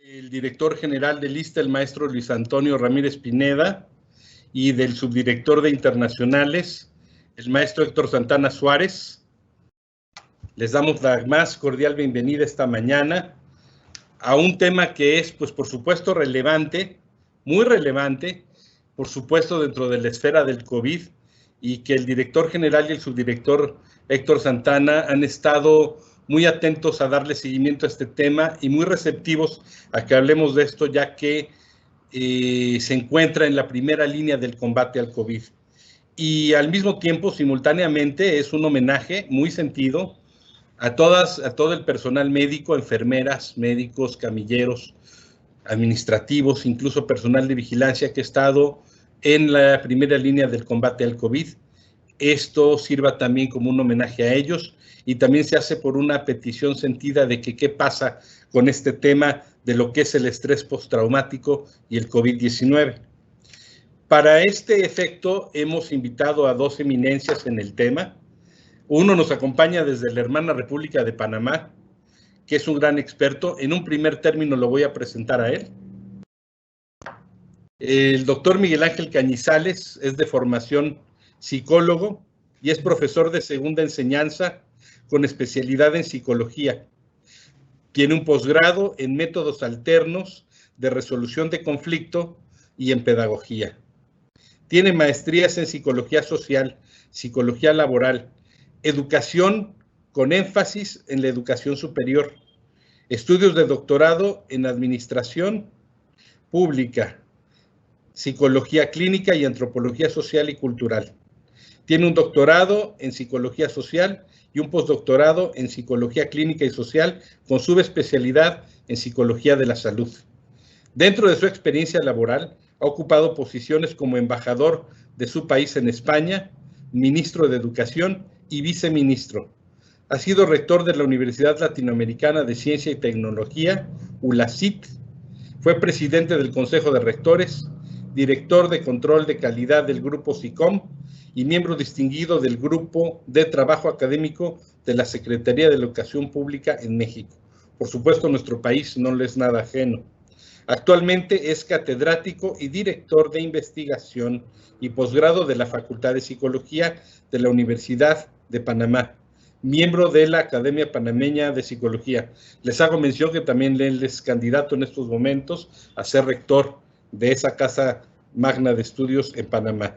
El director general del ISSSTE, el maestro Luis Antonio Ramírez Pineda, y del subdirector de Internacionales, el maestro Héctor Santana Suárez. Les damos la más cordial bienvenida esta mañana a un tema que es, pues, por supuesto, relevante, muy relevante, por supuesto, dentro de la esfera del COVID, y que el director general y el subdirector Héctor Santana han estado muy atentos a darle seguimiento a este tema y muy receptivos a que hablemos de esto, ya que se encuentra en la primera línea del combate al COVID. Y al mismo tiempo, simultáneamente, es un homenaje muy sentido a todo el personal médico, enfermeras, médicos, camilleros, administrativos, incluso personal de vigilancia que ha estado en la primera línea del combate al COVID. Esto sirva también como un homenaje a ellos, y también se hace por una petición sentida de que qué pasa con este tema de lo que es el estrés postraumático y el COVID-19. Para este efecto hemos invitado a dos eminencias en el tema. Uno nos acompaña desde la hermana República de Panamá, que es un gran experto. En un primer término lo voy a presentar a él. El doctor Miguel Ángel Cañizales es de formación psicólogo y es profesor de segunda enseñanza con especialidad en psicología. Tiene un posgrado en métodos alternos de resolución de conflicto y en pedagogía. Tiene maestrías en psicología social, psicología laboral, educación con énfasis en la educación superior, estudios de doctorado en administración pública, psicología clínica y antropología social y cultural. Tiene un doctorado en psicología social y un postdoctorado en psicología clínica y social con subespecialidad en psicología de la salud. Dentro de su experiencia laboral, ha ocupado posiciones como embajador de su país en España, ministro de Educación y viceministro. Ha sido rector de la Universidad Latinoamericana de Ciencia y Tecnología, ULACIT. Fue presidente del Consejo de Rectores, director de control de calidad del Grupo SICOM y miembro distinguido del Grupo de Trabajo Académico de la Secretaría de Educación Pública en México. Por supuesto, nuestro país no le es nada ajeno. Actualmente es catedrático y director de investigación y posgrado de la Facultad de Psicología de la Universidad de Panamá, miembro de la Academia Panameña de Psicología. Les hago mención que también él es candidato en estos momentos a ser rector de esa casa magna de estudios en Panamá.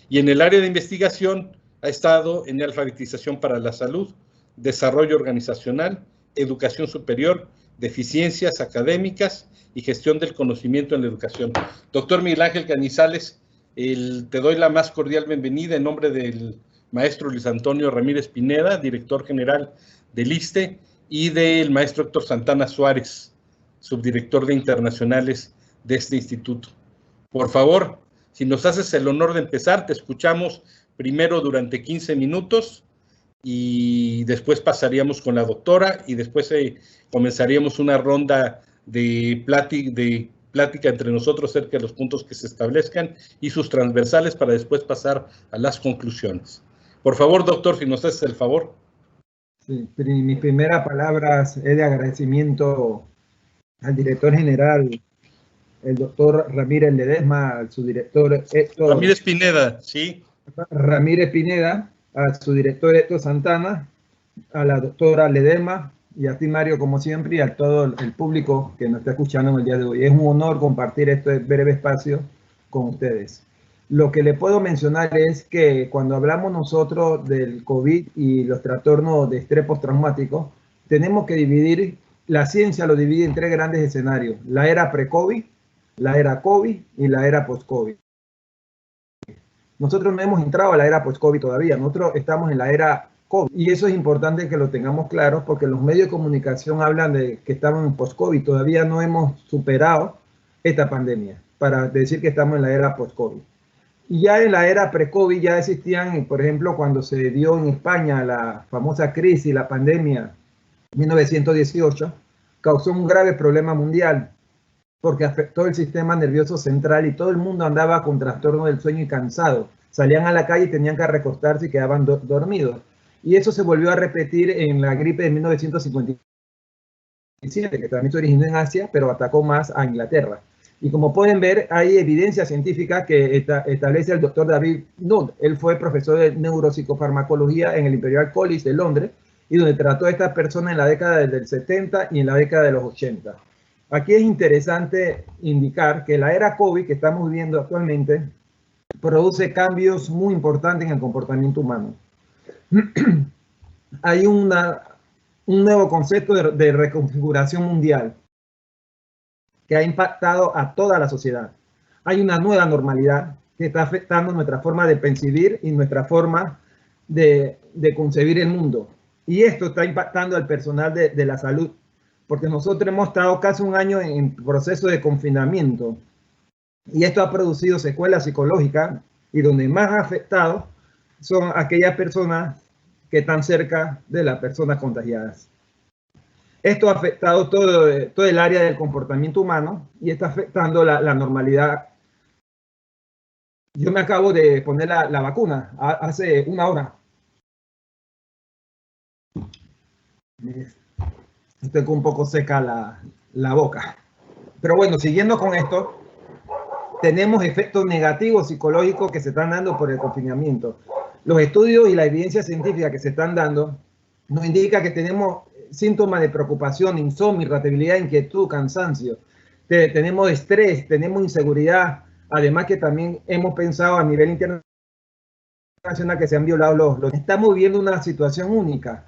Y en el área de investigación ha estado en alfabetización para la salud, desarrollo organizacional, educación superior, deficiencias académicas y gestión del conocimiento en la educación. Doctor Miguel Ángel Cañizales, te doy la más cordial bienvenida en nombre del maestro Luis Antonio Ramírez Pineda, director general del ISSSTE, y del maestro Héctor Santana Suárez, subdirector de Internacionales de este instituto. Por favor, si nos haces el honor de empezar, te escuchamos primero durante 15 minutos y después pasaríamos con la doctora y después comenzaríamos una ronda de plática entre nosotros acerca de los puntos que se establezcan y sus transversales para después pasar a las conclusiones. Por favor, doctor, si nos haces el favor. Sí, mis primeras palabras es de agradecimiento al director general, el doctor Ramírez Ledesma, al subdirector Héctor Ramírez Pineda, sí. Ramírez Pineda, a su director Héctor Santana, a la doctora Ledesma y a ti, Mario, como siempre, y a todo el público que nos está escuchando en el día de hoy. Es un honor compartir este breve espacio con ustedes. Lo que le puedo mencionar es que cuando hablamos nosotros del COVID y los trastornos de estrés postraumático, tenemos que dividir, la ciencia lo divide en tres grandes escenarios: la era pre-COVID, la era COVID y la era post-COVID. Nosotros no hemos entrado a la era post-COVID todavía, nosotros estamos en la era COVID, y eso es importante que lo tengamos claro porque los medios de comunicación hablan de que estamos en post-COVID, todavía no hemos superado esta pandemia para decir que estamos en la era post-COVID. Y ya en la era pre-COVID ya existían, por ejemplo, cuando se dio en España la famosa crisis, la pandemia 1918, causó un grave problema mundial porque afectó el sistema nervioso central y todo el mundo andaba con trastorno del sueño y cansado. Salían a la calle y tenían que recostarse y quedaban dormidos. Y eso se volvió a repetir en la gripe de 1954 que también se originó en Asia, pero atacó más a Inglaterra. Y como pueden ver, hay evidencia científica que establece el doctor David Nutt. Él fue profesor de neuropsicofarmacología en el Imperial College de Londres y donde trató a estas personas en la década del 70 y en la década de los 80. Aquí es interesante indicar que la era COVID que estamos viviendo actualmente produce cambios muy importantes en el comportamiento humano. Hay un nuevo concepto de reconfiguración mundial que ha impactado a toda la sociedad. Hay una nueva normalidad que está afectando nuestra forma de percibir y nuestra forma de concebir el mundo. Y esto está impactando al personal de la salud, porque nosotros hemos estado casi un año en proceso de confinamiento y esto ha producido secuelas psicológicas y donde más ha afectado son aquellas personas que están cerca de las personas contagiadas. Esto ha afectado todo el área del comportamiento humano y está afectando la normalidad. Yo me acabo de poner la vacuna hace una hora. Estoy un poco seca la boca. Pero bueno, siguiendo con esto, tenemos efectos negativos psicológicos que se están dando por el confinamiento. Los estudios y la evidencia científica que se están dando nos indica que tenemos síntomas de preocupación, insomnio, irritabilidad, inquietud, cansancio. Tenemos estrés, tenemos inseguridad. Además que también hemos pensado a nivel internacional que se han violado los... Estamos viviendo una situación única.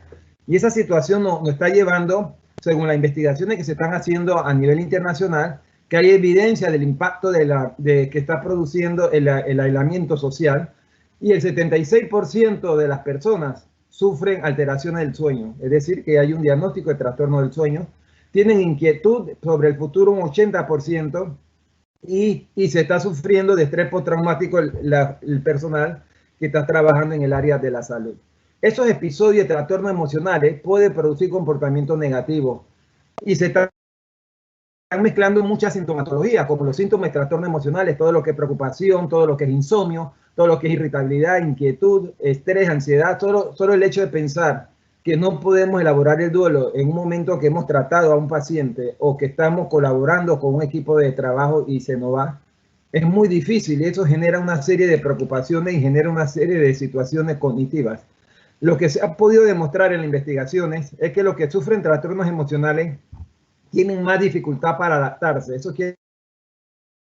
Y esa situación nos está llevando, según las investigaciones que se están haciendo a nivel internacional, que hay evidencia del impacto que está produciendo el aislamiento social. Y el 76% de las personas sufren alteraciones del sueño, es decir, que hay un diagnóstico de trastorno del sueño, tienen inquietud sobre el futuro un 80% y se está sufriendo de estrés postraumático el personal que está trabajando en el área de la salud. Esos episodios de trastornos emocionales pueden producir comportamientos negativos y se están mezclando muchas sintomatologías, como los síntomas de trastornos emocionales, todo lo que es preocupación, todo lo que es insomnio, todo lo que es irritabilidad, inquietud, estrés, ansiedad, solo el hecho de pensar que no podemos elaborar el duelo en un momento que hemos tratado a un paciente o que estamos colaborando con un equipo de trabajo y se nos va, es muy difícil y eso genera una serie de preocupaciones y genera una serie de situaciones cognitivas. Lo que se ha podido demostrar en las investigaciones es que los que sufren trastornos emocionales tienen más dificultad para adaptarse. Eso quiere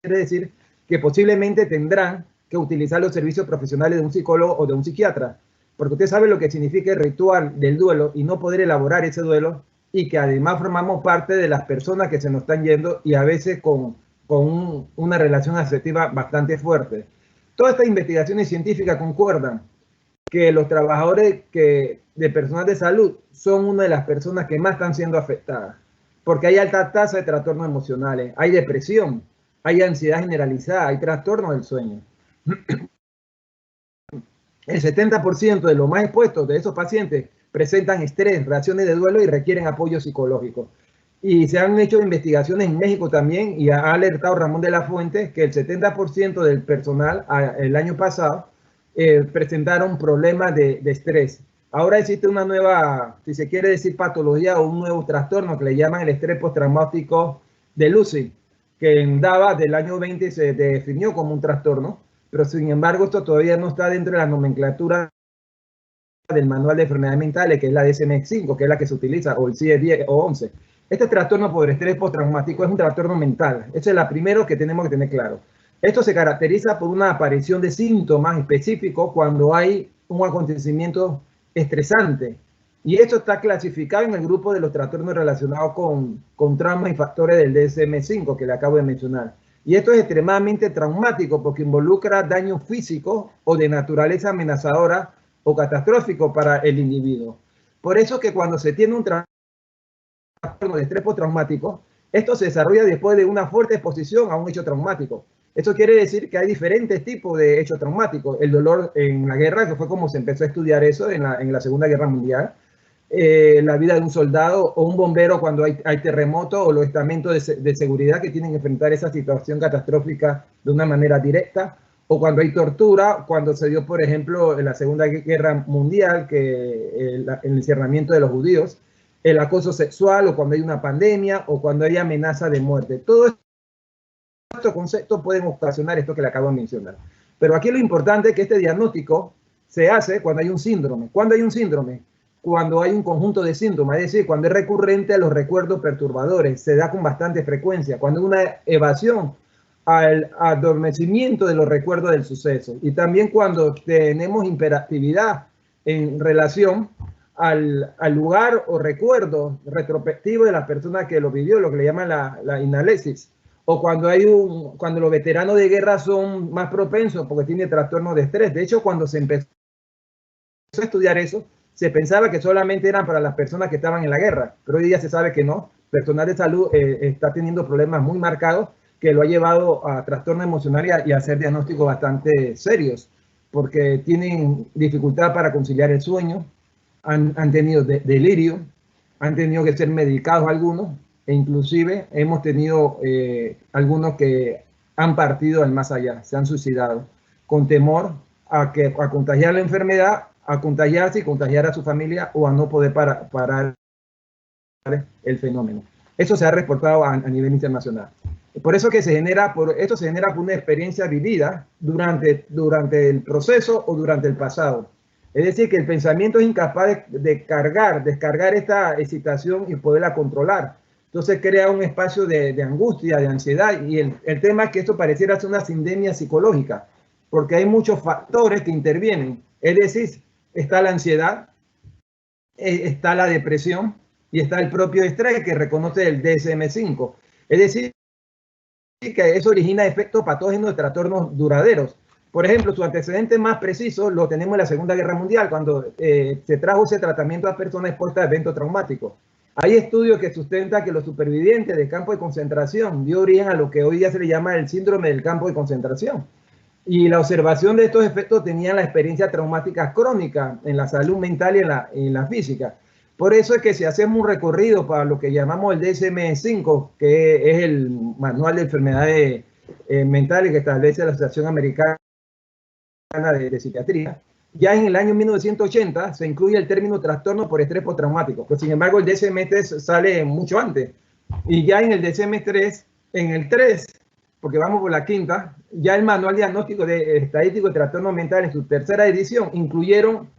decir que posiblemente tendrán que utilizar los servicios profesionales de un psicólogo o de un psiquiatra, porque usted sabe lo que significa el ritual del duelo y no poder elaborar ese duelo y que además formamos parte de las personas que se nos están yendo y a veces con una relación afectiva bastante fuerte. Todas estas investigaciones científicas concuerdan que los trabajadores de personal de salud son una de las personas que más están siendo afectadas, porque hay alta tasa de trastornos emocionales, hay depresión, hay ansiedad generalizada, hay trastornos del sueño. El 70% de los más expuestos de esos pacientes presentan estrés, reacciones de duelo y requieren apoyo psicológico. Y se han hecho investigaciones en México también y ha alertado Ramón de la Fuente que el 70% del personal el año pasado presentaron problemas de estrés. Ahora existe una nueva, si se quiere decir, patología o un nuevo trastorno que le llaman el estrés postraumático de Lucid, que en DABA del año 20 se definió como un trastorno, pero sin embargo esto todavía no está dentro de la nomenclatura del manual de enfermedades mentales, que es la DSM-5, que es la que se utiliza, o el CIE-10 o 11. Este trastorno por estrés postraumático es un trastorno mental. Esa es la primera que tenemos que tener claro. Esto se caracteriza por una aparición de síntomas específicos cuando hay un acontecimiento estresante. Y esto está clasificado en el grupo de los trastornos relacionados con traumas y factores del DSM-5 que le acabo de mencionar. Y esto es extremadamente traumático porque involucra daños físicos o de naturaleza amenazadora o catastrófico para el individuo. Por eso que cuando se tiene un trastorno de estrés postraumático, esto se desarrolla después de una fuerte exposición a un hecho traumático. Eso quiere decir que hay diferentes tipos de hechos traumáticos. El dolor en la guerra, que fue como se empezó a estudiar eso en la Segunda Guerra Mundial. La vida de un soldado o un bombero cuando hay terremoto o los estamentos de seguridad que tienen que enfrentar esa situación catastrófica de una manera directa. O cuando hay tortura, cuando se dio, por ejemplo, en la Segunda Guerra Mundial, que el encerramiento de los judíos. el acoso sexual, o cuando hay una pandemia, o cuando hay amenaza de muerte. Todos estos conceptos pueden ocasionar esto que le acabo de mencionar. Pero aquí lo importante es que este diagnóstico se hace cuando hay un síndrome. ¿Cuándo hay un síndrome? Cuando hay un conjunto de síntomas, es decir, cuando es recurrente a los recuerdos perturbadores, se da con bastante frecuencia, cuando hay una evasión al adormecimiento de los recuerdos del suceso, y también cuando tenemos hiperactividad en relación al lugar o recuerdo retrospectivo de la persona que lo vivió, lo que le llaman la inalésis, o cuando los veteranos de guerra son más propensos porque tienen trastornos de estrés. De hecho, cuando se empezó a estudiar eso, se pensaba que solamente eran para las personas que estaban en la guerra, pero hoy día se sabe que no. Personal de salud está teniendo problemas muy marcados que lo ha llevado a trastorno emocional y a hacer diagnósticos bastante serios, porque tienen dificultad para conciliar el sueño, han tenido delirio, han tenido que ser medicados algunos, e inclusive hemos tenido algunos que han partido al más allá, se han suicidado, con temor a contagiar la enfermedad, a contagiarse y contagiar a su familia, o a no poder parar el fenómeno. Eso se ha reportado a nivel internacional. Por eso que esto se genera por una experiencia vivida durante el proceso o durante el pasado. Es decir, que el pensamiento es incapaz de descargar esta excitación y poderla controlar. Entonces crea un espacio de angustia, de ansiedad, y el tema es que esto pareciera ser una sindemia psicológica, porque hay muchos factores que intervienen. Es decir, está la ansiedad, está la depresión y está el propio estrés que reconoce el DSM-5. Es decir, que eso origina efectos patógenos de trastornos duraderos. Por ejemplo, su antecedente más preciso lo tenemos en la Segunda Guerra Mundial, cuando se trajo ese tratamiento a personas expuestas a eventos traumáticos. Hay estudios que sustentan que los supervivientes del campo de concentración dio origen a lo que hoy día se le llama el síndrome del campo de concentración. Y la observación de estos efectos tenía la experiencia traumática crónica en la salud mental y en la física. Por eso es que si hacemos un recorrido para lo que llamamos el DSM-5, que es el manual de enfermedades mentales que establece la Asociación Americana de Psiquiatría, ya en el año 1980 se incluye el término trastorno por estrés postraumático, pero sin embargo el DSM-3 sale mucho antes. Y ya en el DSM-3, en el 3, porque vamos por la quinta, ya el manual diagnóstico estadístico de trastorno mental en su tercera edición incluyeron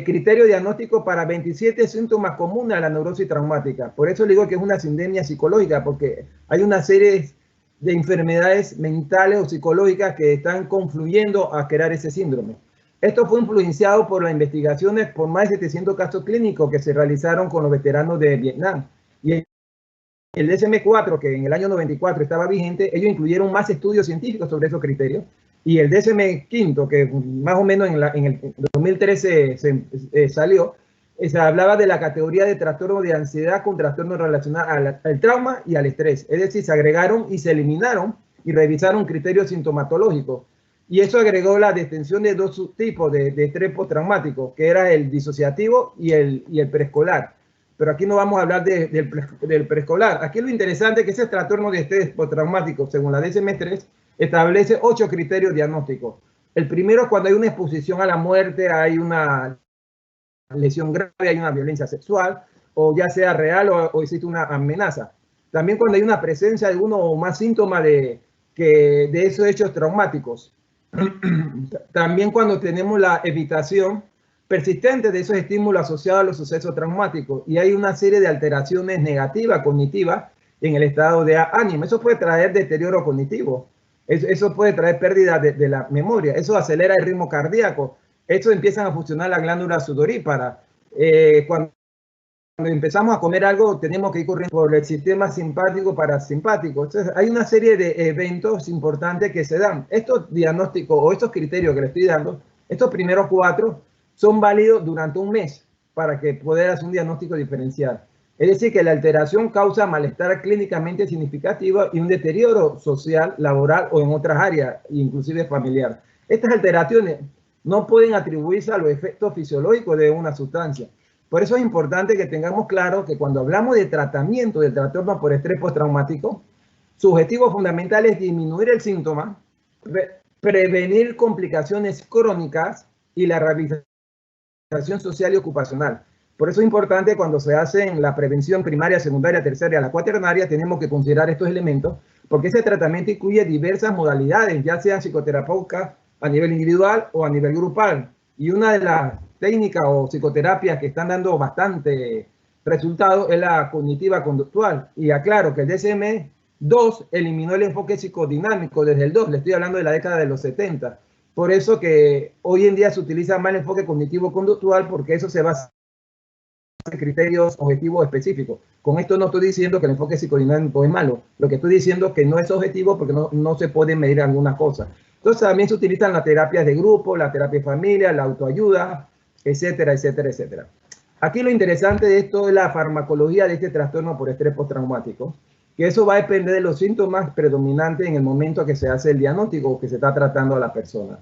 criterio diagnóstico para 27 síntomas comunes a la neurosis traumática. Por eso digo que es una sindemia psicológica, porque hay una serie de enfermedades mentales o psicológicas que están confluyendo a crear ese síndrome. Esto fue influenciado por las investigaciones por más de 700 casos clínicos que se realizaron con los veteranos de Vietnam. Y el DSM-4, que en el año 94 estaba vigente, ellos incluyeron más estudios científicos sobre esos criterios. Y el DSM-5, que más o menos en el 2013 salió, se hablaba de la categoría de trastorno de ansiedad con trastorno relacionado al trauma y al estrés. Es decir, se agregaron y se eliminaron y revisaron criterios sintomatológicos. Y eso agregó la distinción de dos subtipos de estrés postraumático, que era el disociativo y el preescolar. Pero aquí no vamos a hablar del preescolar. Aquí lo interesante es que ese trastorno de estrés postraumático, según la DSM-3, establece 8 criterios diagnósticos. El primero es cuando hay una exposición a la muerte, hay una lesión grave, hay una violencia sexual, o ya sea real o existe una amenaza. También cuando hay una presencia de uno o más síntomas de esos hechos traumáticos. También cuando tenemos la evitación persistente de esos estímulos asociados a los sucesos traumáticos y hay una serie de alteraciones negativas, cognitivas, en el estado de ánimo. Eso puede traer deterioro cognitivo. Eso puede traer pérdida de la memoria. Eso acelera el ritmo cardíaco. Eso empiezan a funcionar las glándulas sudoríparas. Cuando empezamos a comer algo, tenemos que ir corriendo por el sistema simpático parasimpático. Entonces, hay una serie de eventos importantes que se dan. Estos diagnósticos o estos criterios que le estoy dando, estos primeros 4, son válidos durante un mes para que pueda hacer un diagnóstico diferencial. Es decir, que la alteración causa malestar clínicamente significativo y un deterioro social, laboral o en otras áreas, inclusive familiar. Estas alteraciones no pueden atribuirse a los efectos fisiológicos de una sustancia. Por eso es importante que tengamos claro que cuando hablamos de tratamiento del trastorno por estrés postraumático, su objetivo fundamental es disminuir el síntoma, prevenir complicaciones crónicas y la rehabilitación social y ocupacional. Por eso es importante cuando se hace la prevención primaria, secundaria, terciaria, la cuaternaria, tenemos que considerar estos elementos, porque ese tratamiento incluye diversas modalidades, ya sean psicoterapéuticas a nivel individual o a nivel grupal. Y una de las técnicas o psicoterapias que están dando bastante resultado es la cognitiva conductual. Y aclaro que el DSM-2 eliminó el enfoque psicodinámico desde el 2, le estoy hablando de la década de los 70. Por eso que hoy en día se utiliza más el enfoque cognitivo conductual, porque eso se basa en criterios objetivos específicos. Con esto no estoy diciendo que el enfoque psicodinámico es malo, lo que estoy diciendo es que no es objetivo porque no se puede medir algunas cosas. Entonces también se utilizan las terapias de grupo, la terapia de familia, la autoayuda, etcétera, etcétera, etcétera. Aquí lo interesante de esto es la farmacología de este trastorno por estrés postraumático, que eso va a depender de los síntomas predominantes en el momento que se hace el diagnóstico o que se está tratando a la persona.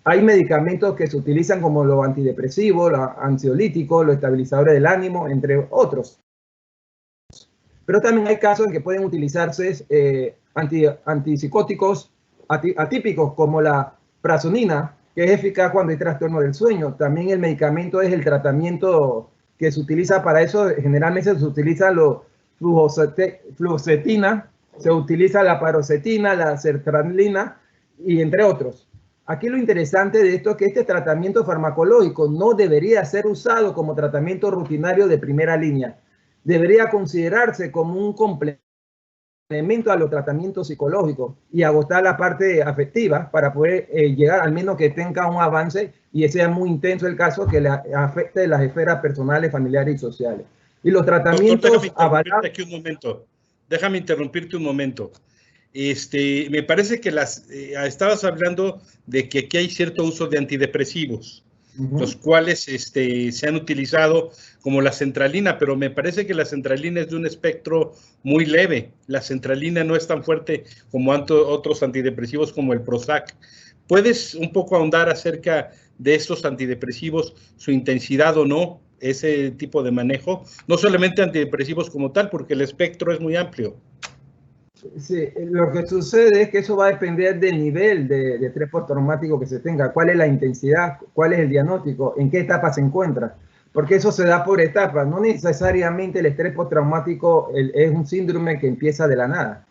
Hay medicamentos que se utilizan como los antidepresivos, los ansiolíticos, los estabilizadores del ánimo, entre otros. Pero también hay casos en que pueden utilizarse antipsicóticos atípicos como la prazonina, que es eficaz cuando hay trastorno del sueño. También el medicamento es el tratamiento que se utiliza para eso. Generalmente se utiliza la fluoxetina, se utiliza la paroxetina, la sertralina y entre otros. Aquí lo interesante de esto es que este tratamiento farmacológico no debería ser usado como tratamiento rutinario de primera línea. Debería considerarse como un complemento a los tratamientos psicológicos y agotar la parte afectiva para poder llegar al menos que tenga un avance y sea muy intenso el caso que le afecte las esferas personales, familiares y sociales. Y los tratamientos... Doctor, aquí un momento. Déjame interrumpirte un momento. Me parece que estabas hablando de que aquí hay cierto uso de antidepresivos, los cuales se han utilizado como la centralina, pero me parece que la centralina es de un espectro muy leve. La centralina no es tan fuerte como otros antidepresivos como el Prozac. ¿Puedes un poco ahondar acerca de estos antidepresivos, su intensidad o no, ese tipo de manejo? No solamente antidepresivos como tal, porque el espectro es muy amplio. Sí, lo que sucede es que eso va a depender del nivel de estrés postraumático que se tenga, cuál es la intensidad, cuál es el diagnóstico, en qué etapa se encuentra, porque eso se da por etapas. No necesariamente el estrés postraumático es un síndrome que empieza de la nada.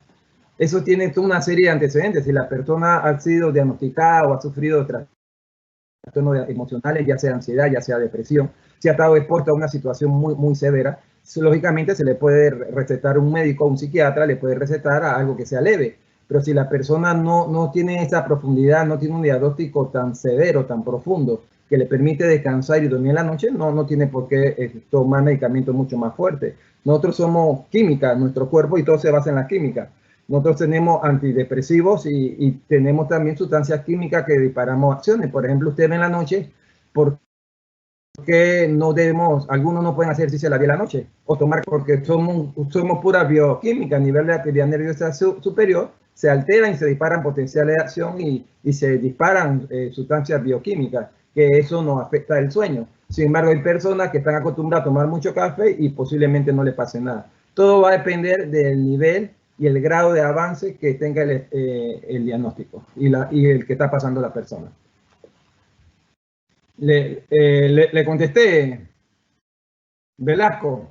Eso tiene toda una serie de antecedentes. Si la persona ha sido diagnosticada o ha sufrido trastornos emocionales, ya sea ansiedad, ya sea depresión, si ha estado expuesto a una situación muy severa, lógicamente se le puede recetar un médico, un psiquiatra, le puede recetar a algo que sea leve. Pero si la persona no tiene esa profundidad, no tiene un diagnóstico tan severo, tan profundo, que le permite descansar y dormir en la noche, no tiene por qué tomar medicamentos mucho más fuertes. Nosotros somos química, nuestro cuerpo, y todo se basa en la química. Nosotros tenemos antidepresivos y tenemos también sustancias químicas que disparamos acciones. Por ejemplo, usted ve en la noche, ¿por qué no debemos, algunos no pueden hacer ejercicio a las 10 de la noche? O tomar, porque somos pura bioquímica, a nivel de la actividad nerviosa superior, se alteran y se disparan potenciales de acción y se disparan sustancias bioquímicas, que eso nos afecta el sueño. Sin embargo, hay personas que están acostumbradas a tomar mucho café y posiblemente no les pase nada. Todo va a depender del nivel y el grado de avance que tenga el diagnóstico y el que está pasando la persona. Le contesté, Velasco.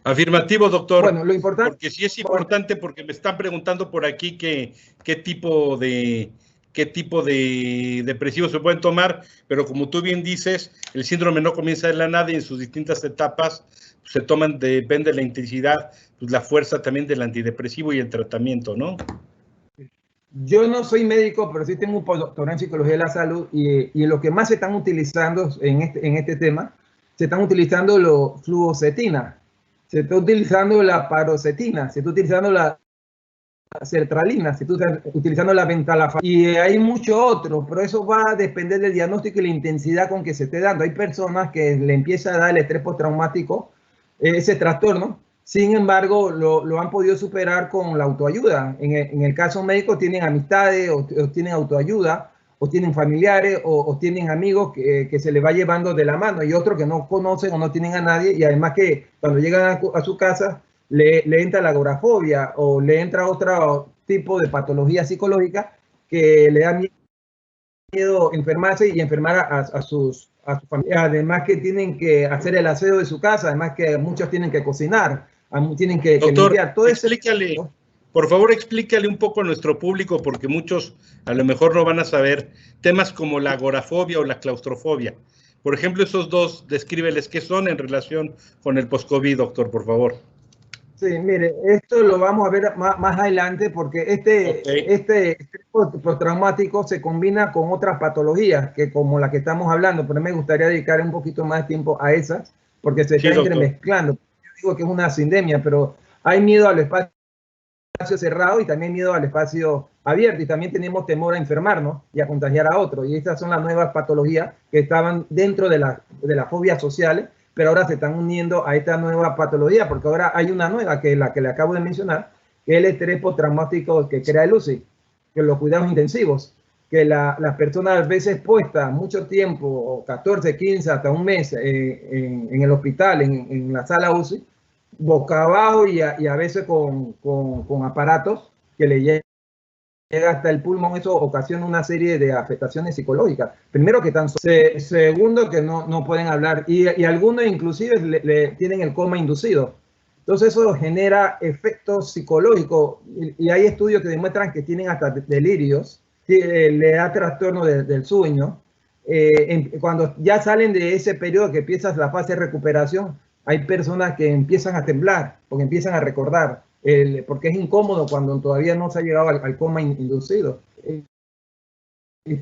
Afirmativo, doctor. Bueno, lo importante, porque sí es importante, porque me están preguntando por aquí qué tipo de depresivos se pueden tomar, pero como tú bien dices, el síndrome no comienza de la nada y en sus distintas etapas se toman, depende de la intensidad, pues la fuerza también del antidepresivo y el tratamiento, ¿no? Yo no soy médico, pero sí tengo un postdoctorado en psicología de la salud y lo que más se están utilizando en este tema, se están utilizando la fluoxetina, se está utilizando la paroxetina, se está utilizando la sertralina, se está utilizando la venlafaxina y hay muchos otros, pero eso va a depender del diagnóstico y la intensidad con que se esté dando. Hay personas que le empieza a dar el estrés postraumático, ese trastorno. Sin embargo, lo han podido superar con la autoayuda. En el caso médico tienen amistades o tienen autoayuda o tienen familiares o tienen amigos que se les va llevando de la mano y otros que no conocen o no tienen a nadie y además que cuando llegan a su casa le entra la agorafobia o le entra otro tipo de patología psicológica que le da miedo enfermarse y enfermar a sus a su familia. Además que tienen que hacer el aseo de su casa, además que muchos tienen que cocinar, tienen que limpiar. Todo explícale, por favor, explícale un poco a nuestro público, porque muchos a lo mejor no van a saber temas como la agorafobia o la claustrofobia. Por ejemplo, esos dos, descríbeles qué son en relación con el post-COVID, doctor, por favor. Sí, mire, esto lo vamos a ver más adelante porque este postraumático se combina con otras patologías que como la que estamos hablando, pero me gustaría dedicar un poquito más de tiempo a esas porque se está entremezclando. Yo digo que es una sindemia, pero hay miedo al espacio cerrado y también miedo al espacio abierto y también tenemos temor a enfermarnos y a contagiar a otros. Y estas son las nuevas patologías que estaban dentro de las fobias sociales, pero ahora se están uniendo a esta nueva patología, porque ahora hay una nueva, que es la que le acabo de mencionar, que es el estrés postraumático que crea el UCI, que los cuidados intensivos, que las personas a veces puestas mucho tiempo, 14, 15, hasta un mes en el hospital, en la sala UCI, boca abajo y a veces con aparatos que le llega hasta el pulmón, eso ocasiona una serie de afectaciones psicológicas. Primero que segundo que no pueden hablar y algunos inclusive le tienen el coma inducido. Entonces eso genera efectos psicológicos y hay estudios que demuestran que tienen hasta delirios, que le da trastorno del sueño. Cuando ya salen de ese periodo que empieza la fase de recuperación, hay personas que empiezan a temblar porque empiezan a recordar. Porque es incómodo cuando todavía no se ha llegado al coma inducido.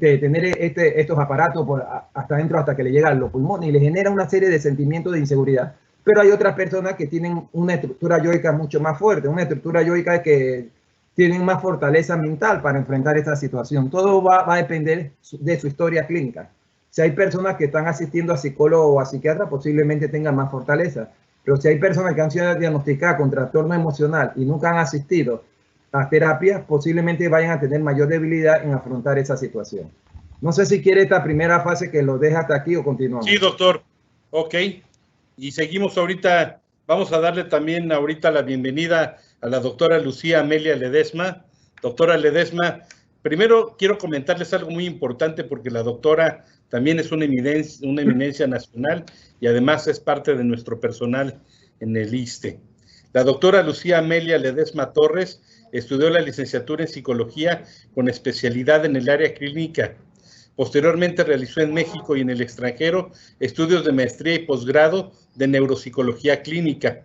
Tener estos aparatos hasta adentro, hasta que le llegan los pulmones y le genera una serie de sentimientos de inseguridad. Pero hay otras personas que tienen una estructura yoica mucho más fuerte, una estructura yoica que tienen más fortaleza mental para enfrentar esta situación. Todo va a depender de su historia clínica. Si hay personas que están asistiendo a psicólogo o a psiquiatra, posiblemente tengan más fortaleza. Pero si hay personas que han sido diagnosticadas con trastorno emocional y nunca han asistido a terapias, posiblemente vayan a tener mayor debilidad en afrontar esa situación. No sé si quiere esta primera fase que lo deja hasta aquí o continuamos. Sí, doctor. Ok. Y seguimos ahorita. Vamos a darle también ahorita la bienvenida a la doctora Lucía Amelia Ledesma. Doctora Ledesma, primero quiero comentarles algo muy importante porque la doctora también es una eminencia nacional y además es parte de nuestro personal en el ISSSTE. La doctora Lucía Amelia Ledesma Torres estudió la licenciatura en psicología con especialidad en el área clínica. Posteriormente realizó en México y en el extranjero estudios de maestría y posgrado de neuropsicología clínica,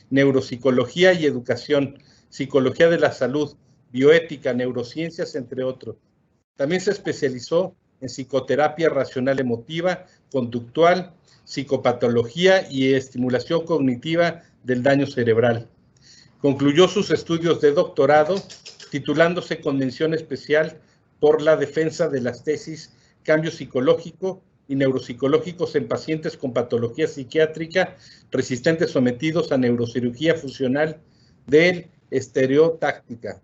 neuropsicología y educación, psicología de la salud, bioética, neurociencias, entre otros. También se especializó en psicoterapia racional emotiva, conductual, psicopatología y estimulación cognitiva del daño cerebral. Concluyó sus estudios de doctorado titulándose con mención especial por la defensa de las tesis Cambio psicológico y neuropsicológicos en pacientes con patología psiquiátrica resistentes sometidos a neurocirugía funcional del estereotáctica.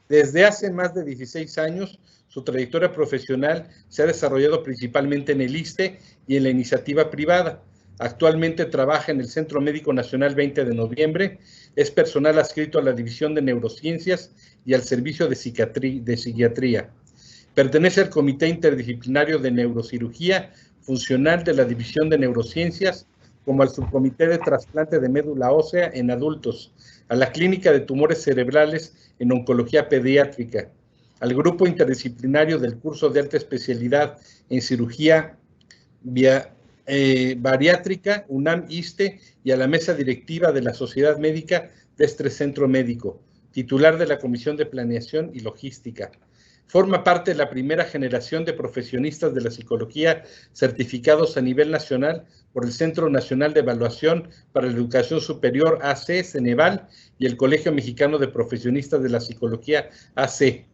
Desde hace más de 16 años, su trayectoria profesional se ha desarrollado principalmente en el ISSSTE y en la iniciativa privada. Actualmente trabaja en el Centro Médico Nacional 20 de Noviembre, es personal adscrito a la División de Neurociencias y al Servicio de Psiquiatría. Pertenece al Comité Interdisciplinario de Neurocirugía Funcional de la División de Neurociencias, como al Subcomité de Trasplante de Médula Ósea en Adultos, a la Clínica de Tumores Cerebrales en Oncología Pediátrica, al Grupo Interdisciplinario del Curso de Alta Especialidad en Cirugía Bariátrica, UNAM-ISSSTE, y a la Mesa Directiva de la Sociedad Médica de este centro médico, titular de la Comisión de Planeación y Logística. Forma parte de la primera generación de profesionistas de la psicología certificados a nivel nacional por el Centro Nacional de Evaluación para la Educación Superior AC, Ceneval, y el Colegio Mexicano de Profesionistas de la Psicología AC.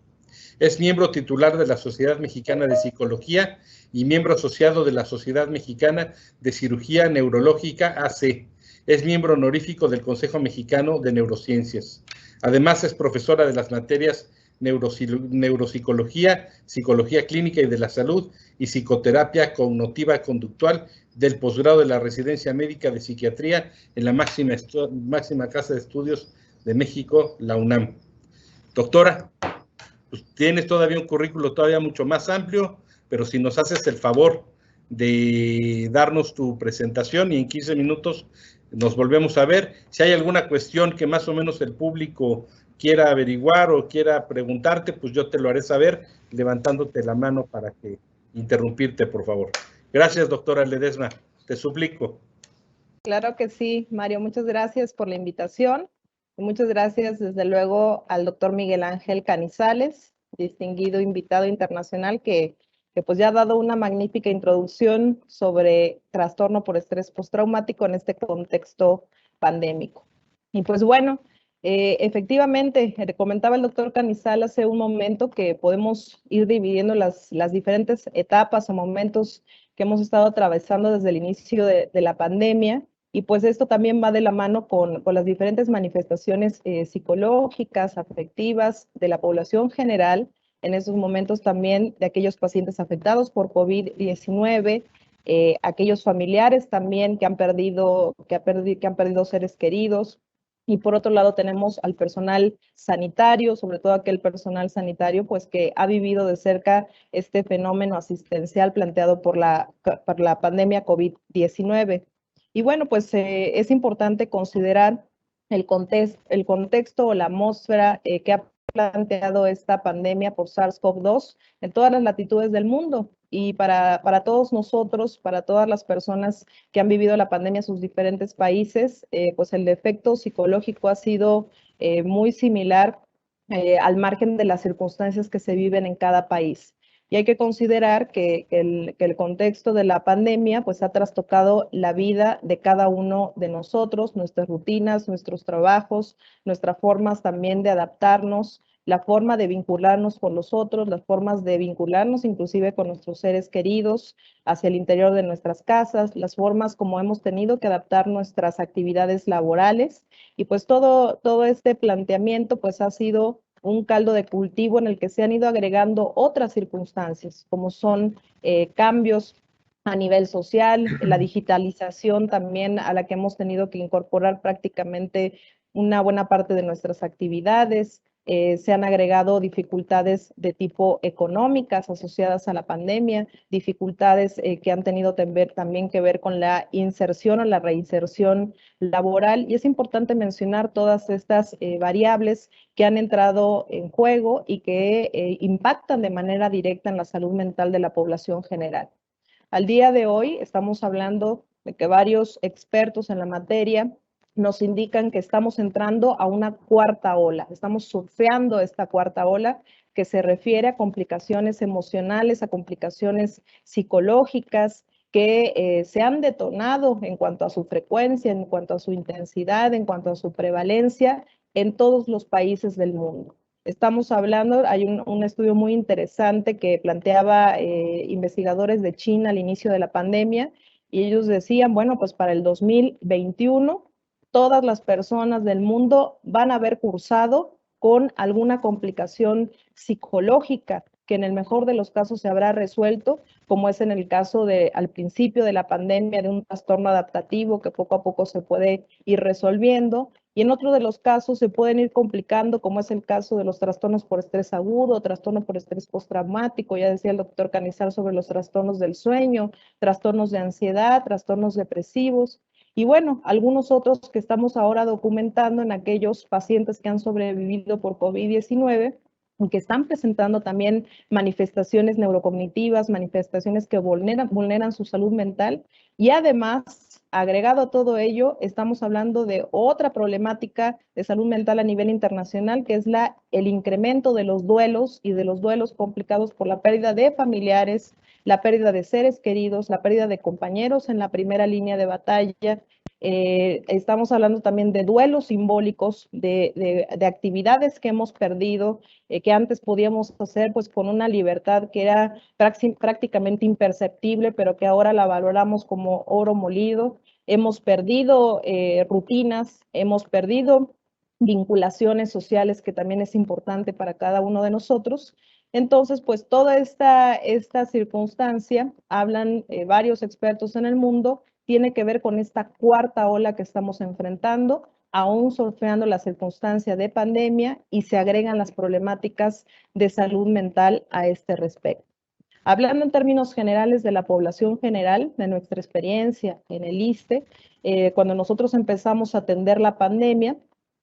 Es miembro titular de la Sociedad Mexicana de Psicología y miembro asociado de la Sociedad Mexicana de Cirugía Neurológica AC. Es miembro honorífico del Consejo Mexicano de Neurociencias. Además, es profesora de las materias neuropsicología, psicología clínica y de la salud y psicoterapia cognitiva conductual del posgrado de la Residencia Médica de Psiquiatría en la máxima casa de estudios de México, la UNAM. Doctora, pues tienes todavía un currículo todavía mucho más amplio, pero si nos haces el favor de darnos tu presentación y en 15 minutos nos volvemos a ver. Si hay alguna cuestión que más o menos el público quiera averiguar o quiera preguntarte, pues yo te lo haré saber levantándote la mano para que interrumpirte, por favor. Gracias, doctora Ledesma. Te suplico. Claro que sí, Mario. Muchas gracias por la invitación. Y muchas gracias, desde luego, al doctor Miguel Ángel Canizales, distinguido invitado internacional, que pues ya ha dado una magnífica introducción sobre trastorno por estrés postraumático en este contexto pandémico. Y pues bueno, efectivamente, comentaba el doctor Canizal hace un momento que podemos ir dividiendo las diferentes etapas o momentos que hemos estado atravesando desde el inicio de la pandemia. Y pues esto también va de la mano con las diferentes manifestaciones psicológicas, afectivas de la población general, en esos momentos también de aquellos pacientes afectados por COVID-19, aquellos familiares también que han perdido seres queridos. Y por otro lado tenemos al personal sanitario, sobre todo aquel personal sanitario pues que ha vivido de cerca este fenómeno asistencial planteado por la pandemia COVID-19. Y bueno, pues es importante considerar el contexto o la atmósfera que ha planteado esta pandemia por SARS-CoV-2 en todas las latitudes del mundo. Y para todos nosotros, para todas las personas que han vivido la pandemia en sus diferentes países, pues el efecto psicológico ha sido muy similar al margen de las circunstancias que se viven en cada país. Y hay que considerar que el contexto de la pandemia pues ha trastocado la vida de cada uno de nosotros, nuestras rutinas, nuestros trabajos, nuestras formas también de adaptarnos, la forma de vincularnos con los otros, las formas de vincularnos inclusive con nuestros seres queridos hacia el interior de nuestras casas, las formas como hemos tenido que adaptar nuestras actividades laborales. Y pues todo este planteamiento pues ha sido un caldo de cultivo en el que se han ido agregando otras circunstancias, como son cambios a nivel social, la digitalización también a la que hemos tenido que incorporar prácticamente una buena parte de nuestras actividades. Se han agregado dificultades de tipo económicas asociadas a la pandemia, dificultades que han tenido también que ver con la inserción o la reinserción laboral. Y es importante mencionar todas estas variables que han entrado en juego y que impactan de manera directa en la salud mental de la población general. Al día de hoy estamos hablando de que varios expertos en la materia nos indican que estamos entrando a una cuarta ola, estamos surfeando esta cuarta ola que se refiere a complicaciones emocionales, a complicaciones psicológicas que se han detonado en cuanto a su frecuencia, en cuanto a su intensidad, en cuanto a su prevalencia en todos los países del mundo. Estamos hablando, hay un estudio muy interesante que planteaba investigadores de China al inicio de la pandemia y ellos decían, bueno, pues para el 2021 todas las personas del mundo van a haber cursado con alguna complicación psicológica que en el mejor de los casos se habrá resuelto, como es en el caso de al principio de la pandemia de un trastorno adaptativo que poco a poco se puede ir resolviendo. Y en otro de los casos se pueden ir complicando, como es el caso de los trastornos por estrés agudo, trastorno por estrés postraumático, ya decía el doctor Canizal sobre los trastornos del sueño, trastornos de ansiedad, trastornos depresivos. Y bueno, algunos otros que estamos ahora documentando en aquellos pacientes que han sobrevivido por COVID-19 y que están presentando también manifestaciones neurocognitivas, manifestaciones que vulneran su salud mental. Y además, agregado a todo ello, estamos hablando de otra problemática de salud mental a nivel internacional, que es el incremento de los duelos y de los duelos complicados por la pérdida de familiares, la pérdida de seres queridos, la pérdida de compañeros en la primera línea de batalla. Estamos hablando también de duelos simbólicos, de actividades que hemos perdido, que antes podíamos hacer pues con una libertad que era prácticamente imperceptible, pero que ahora la valoramos como oro molido. Hemos perdido rutinas, hemos perdido vinculaciones sociales, que también es importante para cada uno de nosotros. Entonces, pues toda esta circunstancia, hablan varios expertos en el mundo, tiene que ver con esta cuarta ola que estamos enfrentando, aún surfeando la circunstancia de pandemia, y se agregan las problemáticas de salud mental a este respecto. Hablando en términos generales de la población general, de nuestra experiencia en el ISSSTE, cuando nosotros empezamos a atender la pandemia,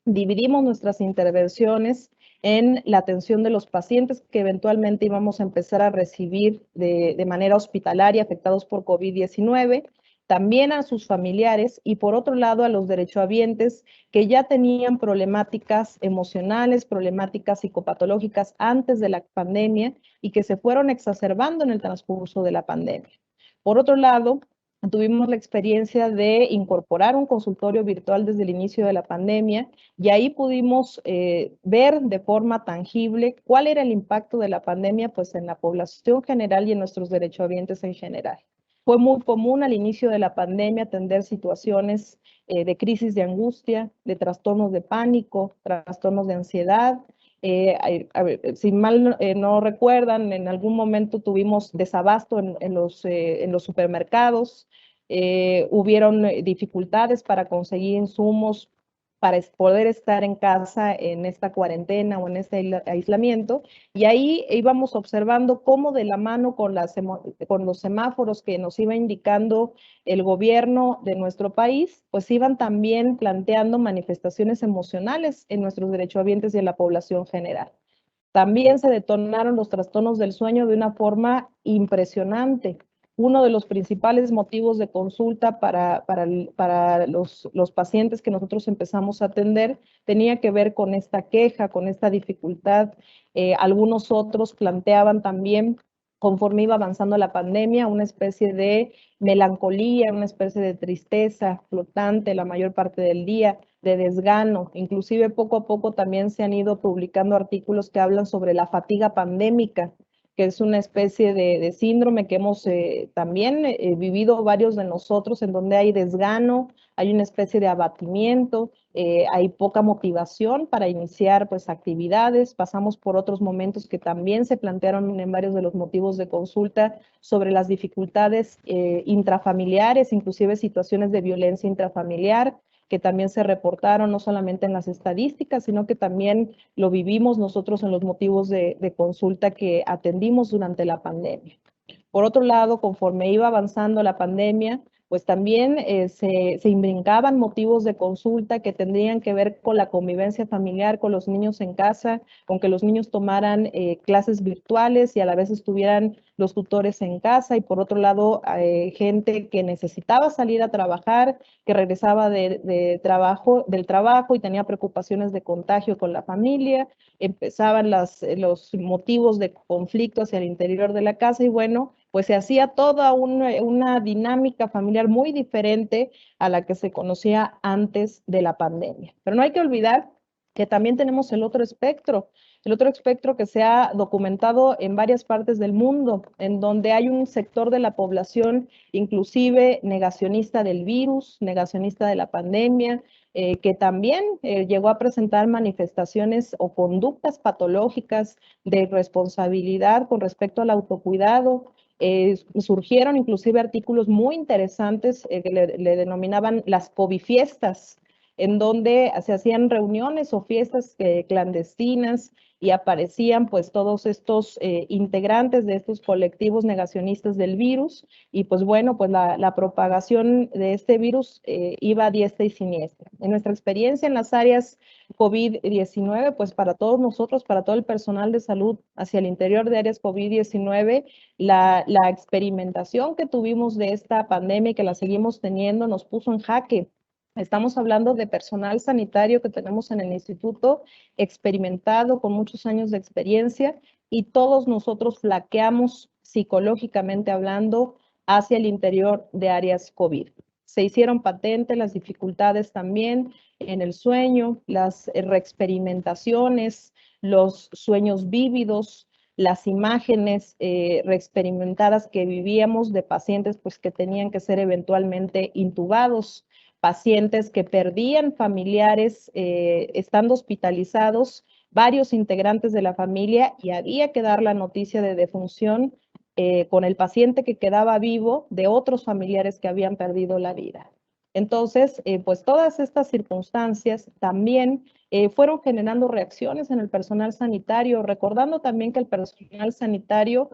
dividimos nuestras intervenciones en la atención de los pacientes que eventualmente íbamos a empezar a recibir de manera hospitalaria afectados por COVID-19, también a sus familiares y por otro lado a los derechohabientes que ya tenían problemáticas emocionales, problemáticas psicopatológicas antes de la pandemia y que se fueron exacerbando en el transcurso de la pandemia. Por otro lado, tuvimos la experiencia de incorporar un consultorio virtual desde el inicio de la pandemia y ahí pudimos ver de forma tangible cuál era el impacto de la pandemia pues, en la población general y en nuestros derechohabientes en general. Fue muy común al inicio de la pandemia atender situaciones de crisis de angustia, de trastornos de pánico, trastornos de ansiedad. Si mal no recuerdan, en algún momento tuvimos desabasto en los supermercados, hubieron dificultades para conseguir insumos para poder estar en casa en esta cuarentena o en este aislamiento. Y ahí íbamos observando cómo de la mano con los semáforos que nos iba indicando el gobierno de nuestro país, pues iban también planteando manifestaciones emocionales en nuestros derechohabientes y en la población general. También se detonaron los trastornos del sueño de una forma impresionante. Uno de los principales motivos de consulta para los pacientes que nosotros empezamos a atender tenía que ver con esta queja, con esta dificultad. Algunos otros planteaban también, conforme iba avanzando la pandemia, una especie de melancolía, una especie de tristeza flotante la mayor parte del día, de desgano. Inclusive poco a poco también se han ido publicando artículos que hablan sobre la fatiga pandémica, que es una especie de síndrome que hemos también vivido varios de nosotros, en donde hay desgano, hay una especie de abatimiento, hay poca motivación para iniciar pues actividades. Pasamos por otros momentos que también se plantearon en varios de los motivos de consulta sobre las dificultades intrafamiliares, inclusive situaciones de violencia intrafamiliar, que también se reportaron no solamente en las estadísticas, sino que también lo vivimos nosotros en los motivos de consulta que atendimos durante la pandemia. Por otro lado, conforme iba avanzando la pandemia, pues también se imbrincaban motivos de consulta que tendrían que ver con la convivencia familiar, con los niños en casa, con que los niños tomaran clases virtuales y a la vez estuvieran los tutores en casa, y por otro lado, gente que necesitaba salir a trabajar, que regresaba del trabajo y tenía preocupaciones de contagio con la familia, empezaban los motivos de conflicto hacia el interior de la casa y bueno, pues se hacía toda una dinámica familiar muy diferente a la que se conocía antes de la pandemia. Pero no hay que olvidar que también tenemos el otro espectro que se ha documentado en varias partes del mundo, en donde hay un sector de la población inclusive negacionista del virus, negacionista de la pandemia, que también llegó a presentar manifestaciones o conductas patológicas de irresponsabilidad con respecto al autocuidado. Surgieron inclusive artículos muy interesantes que le denominaban las covifiestas, en donde se hacían reuniones o fiestas clandestinas y aparecían pues todos estos integrantes de estos colectivos negacionistas del virus y pues bueno, pues la propagación de este virus iba a diestra y siniestra. En nuestra experiencia en las áreas COVID-19, pues para todos nosotros, para todo el personal de salud hacia el interior de áreas COVID-19, la experimentación que tuvimos de esta pandemia y que la seguimos teniendo nos puso en jaque. Estamos hablando de personal sanitario que tenemos en el instituto, experimentado, con muchos años de experiencia, y todos nosotros flaqueamos psicológicamente hablando hacia el interior de áreas COVID. Se hicieron patentes las dificultades también en el sueño, las reexperimentaciones, los sueños vívidos, las imágenes reexperimentadas que vivíamos de pacientes pues, que tenían que ser eventualmente intubados, pacientes que perdían familiares estando hospitalizados, varios integrantes de la familia, y había que dar la noticia de defunción con el paciente que quedaba vivo de otros familiares que habían perdido la vida. Entonces, pues todas estas circunstancias también fueron generando reacciones en el personal sanitario, recordando también que el personal sanitario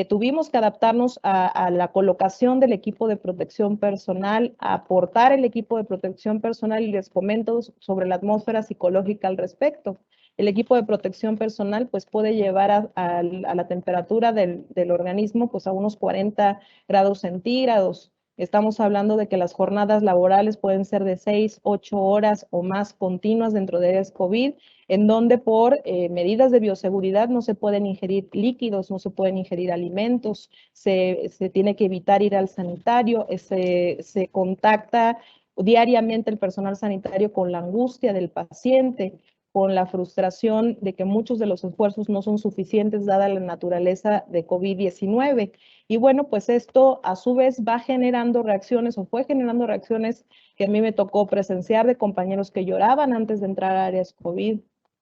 tuvimos que adaptarnos a la colocación del equipo de protección personal, a aportar el equipo de protección personal, y les comento sobre la atmósfera psicológica al respecto. El equipo de protección personal pues puede llevar a la temperatura del organismo pues a unos 40 grados centígrados. Estamos hablando de que las jornadas laborales pueden ser de 6, 8 horas o más continuas dentro de áreas COVID, en donde por medidas de bioseguridad no se pueden ingerir líquidos, no se pueden ingerir alimentos, se tiene que evitar ir al sanitario, se contacta diariamente el personal sanitario con la angustia del paciente, con la frustración de que muchos de los esfuerzos no son suficientes dada la naturaleza de COVID-19. Y bueno, pues esto a su vez va generando reacciones o fue generando reacciones que a mí me tocó presenciar de compañeros que lloraban antes de entrar a áreas COVID,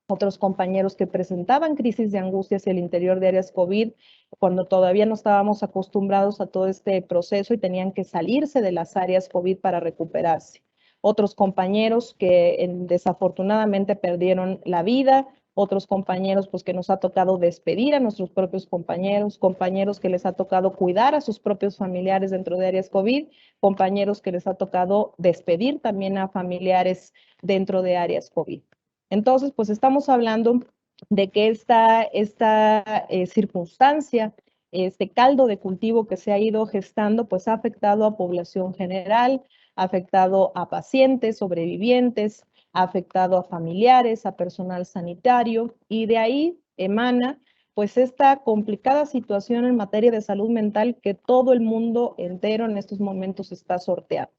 otros compañeros que presentaban crisis de angustia hacia el interior de áreas COVID cuando todavía no estábamos acostumbrados a todo este proceso y tenían que salirse de las áreas COVID para recuperarse. Otros compañeros que desafortunadamente perdieron la vida, otros compañeros pues que nos ha tocado despedir a nuestros propios compañeros, compañeros que les ha tocado cuidar a sus propios familiares dentro de áreas COVID, compañeros que les ha tocado despedir también a familiares dentro de áreas COVID. Entonces, pues estamos hablando de que esta circunstancia, este caldo de cultivo que se ha ido gestando, pues ha afectado a población general, ha afectado a pacientes, sobrevivientes, ha afectado a familiares, a personal sanitario, y de ahí emana pues esta complicada situación en materia de salud mental que todo el mundo entero en estos momentos está sorteando.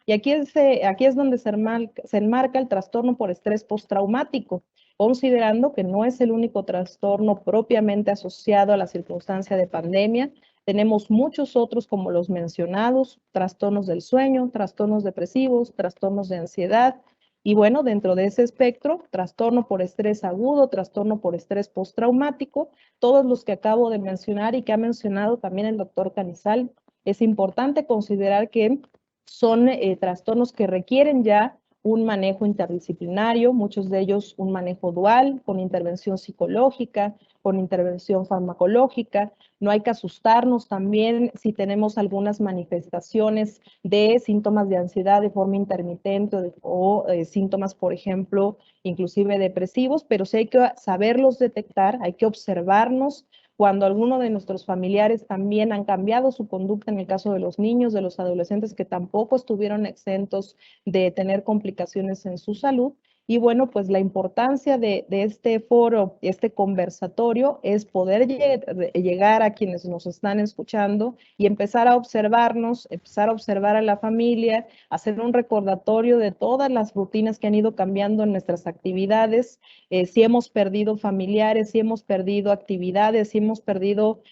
Y aquí es donde se enmarca el trastorno por estrés postraumático, considerando que no es el único trastorno propiamente asociado a la circunstancia de pandemia. Tenemos muchos otros como los mencionados, trastornos del sueño, trastornos depresivos, trastornos de ansiedad. Y bueno, dentro de ese espectro, trastorno por estrés agudo, trastorno por estrés postraumático, todos los que acabo de mencionar y que ha mencionado también el doctor Canizal, es importante considerar que son trastornos que requieren ya un manejo interdisciplinario, muchos de ellos un manejo dual, con intervención psicológica, con intervención farmacológica. No hay que asustarnos también si tenemos algunas manifestaciones de síntomas de ansiedad de forma intermitente o síntomas, por ejemplo, inclusive depresivos, pero sí hay que saberlos detectar, hay que observarnos cuando alguno de nuestros familiares también han cambiado su conducta, en el caso de los niños, de los adolescentes que tampoco estuvieron exentos de tener complicaciones en su salud. Y bueno, pues la importancia de este foro, este conversatorio, es poder llegar a quienes nos están escuchando y empezar a observarnos, empezar a observar a la familia, hacer un recordatorio de todas las rutinas que han ido cambiando en nuestras actividades, si hemos perdido familiares, si hemos perdido actividades, si hemos perdido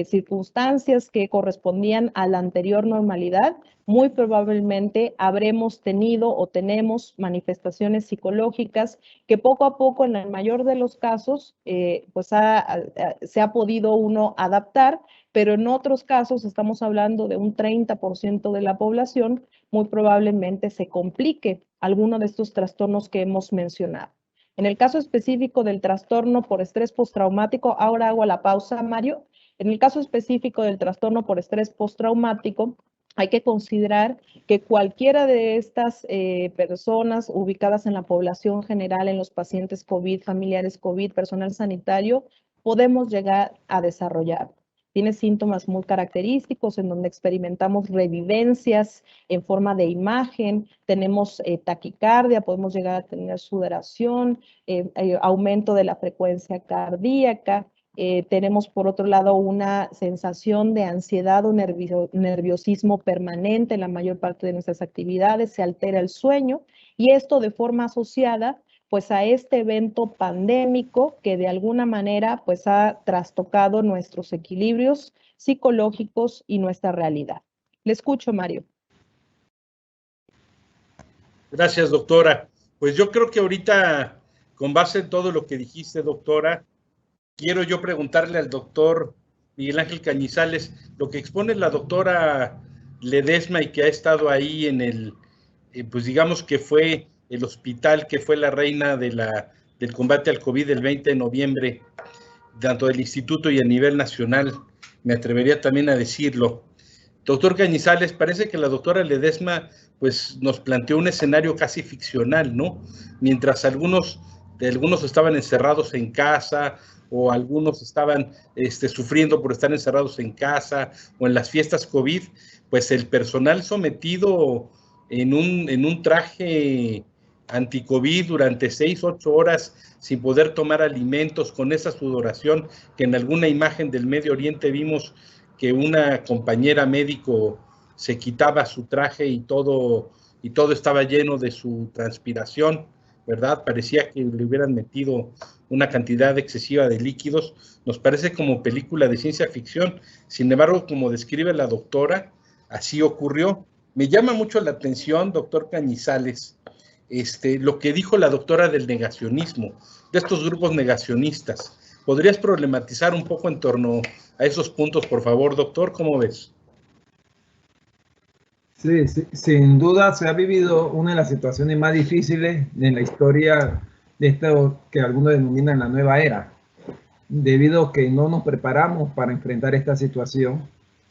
circunstancias que correspondían a la anterior normalidad, muy probablemente habremos tenido o tenemos manifestaciones psicológicas que poco a poco, en el mayor de los casos, pues se ha podido uno adaptar, pero en otros casos estamos hablando de un 30% de la población, muy probablemente se complique alguno de estos trastornos que hemos mencionado. En el caso específico del trastorno por estrés postraumático, ahora hago la pausa, Mario. En el caso específico del trastorno por estrés postraumático, hay que considerar que cualquiera de estas personas ubicadas en la población general, en los pacientes COVID, familiares COVID, personal sanitario, podemos llegar a desarrollar. Tiene síntomas muy característicos en donde experimentamos revivencias en forma de imagen, tenemos taquicardia, podemos llegar a tener sudoración, aumento de la frecuencia cardíaca. Tenemos por otro lado una sensación de ansiedad o nerviosismo permanente en la mayor parte de nuestras actividades, se altera el sueño y esto de forma asociada pues a este evento pandémico que de alguna manera pues ha trastocado nuestros equilibrios psicológicos y nuestra realidad. Le escucho, Mario. Gracias, doctora. Pues yo creo que ahorita, con base en todo lo que dijiste, doctora, quiero yo preguntarle al doctor Miguel Ángel Cañizales, lo que expone la doctora Ledesma y que ha estado ahí en pues digamos que fue el hospital que fue la reina del combate al COVID el 20 de noviembre, tanto del instituto y a nivel nacional, me atrevería también a decirlo. Doctor Cañizales, parece que la doctora Ledesma pues, nos planteó un escenario casi ficcional, ¿no? Mientras algunos estaban encerrados en casa o algunos estaban sufriendo por estar encerrados en casa o en las fiestas COVID, pues el personal sometido en un traje anti-COVID durante 6-8 horas sin poder tomar alimentos, con esa sudoración que en alguna imagen del Medio Oriente vimos que una compañera médico se quitaba su traje y todo estaba lleno de su transpiración, ¿verdad? Parecía que le hubieran metido una cantidad excesiva de líquidos. Nos parece como película de ciencia ficción. Sin embargo, como describe la doctora, así ocurrió. Me llama mucho la atención, doctor Cañizales, lo que dijo la doctora del negacionismo, de estos grupos negacionistas. ¿Podrías problematizar un poco en torno a esos puntos, por favor, doctor? ¿Cómo ves? Sí, sí, sin duda se ha vivido una de las situaciones más difíciles en la historia de esto que algunos denominan la nueva era, debido a que no nos preparamos para enfrentar esta situación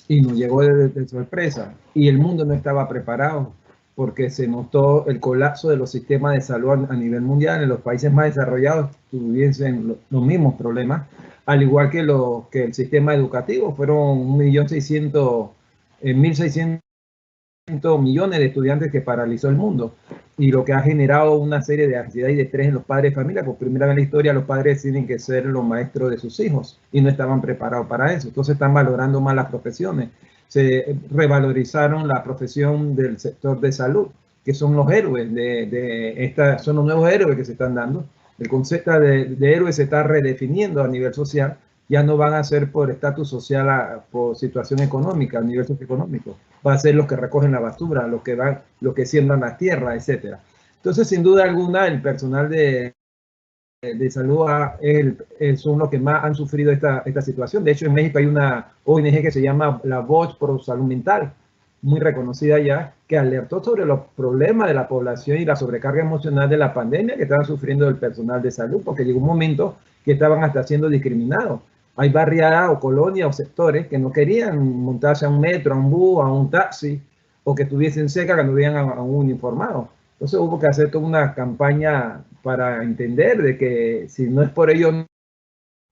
y nos llegó de sorpresa y el mundo no estaba preparado porque se notó el colapso de los sistemas de salud a nivel mundial. En los países más desarrollados tuviesen los mismos problemas, al igual que el sistema educativo. Fueron 1.600.000 millones de estudiantes que paralizó el mundo y lo que ha generado una serie de ansiedad y de estrés en los padres de familia. Por primera vez en la historia los padres tienen que ser los maestros de sus hijos y no estaban preparados para eso. Entonces están valorando más las profesiones. Se revalorizaron la profesión del sector de salud, que son los héroes son los nuevos héroes que se están dando. El concepto de héroe se está redefiniendo a nivel social. Ya no van a ser por estatus social, por situación económica, a nivel socioeconómico. Va a ser los que recogen la basura, los que siembran la tierra, etc. Entonces, sin duda alguna, el personal de salud son los que más han sufrido esta situación. De hecho, en México hay una ONG que se llama La Voz por Salud Mental, muy reconocida ya, que alertó sobre los problemas de la población y la sobrecarga emocional de la pandemia que estaban sufriendo el personal de salud, porque llegó un momento que estaban hasta siendo discriminados. Hay barriadas o colonias o sectores que no querían montarse a un metro, a un bus, a un taxi, o que estuviesen cerca, que no veían a un uniformado. Entonces hubo que hacer toda una campaña para entender de que si no es por ellos,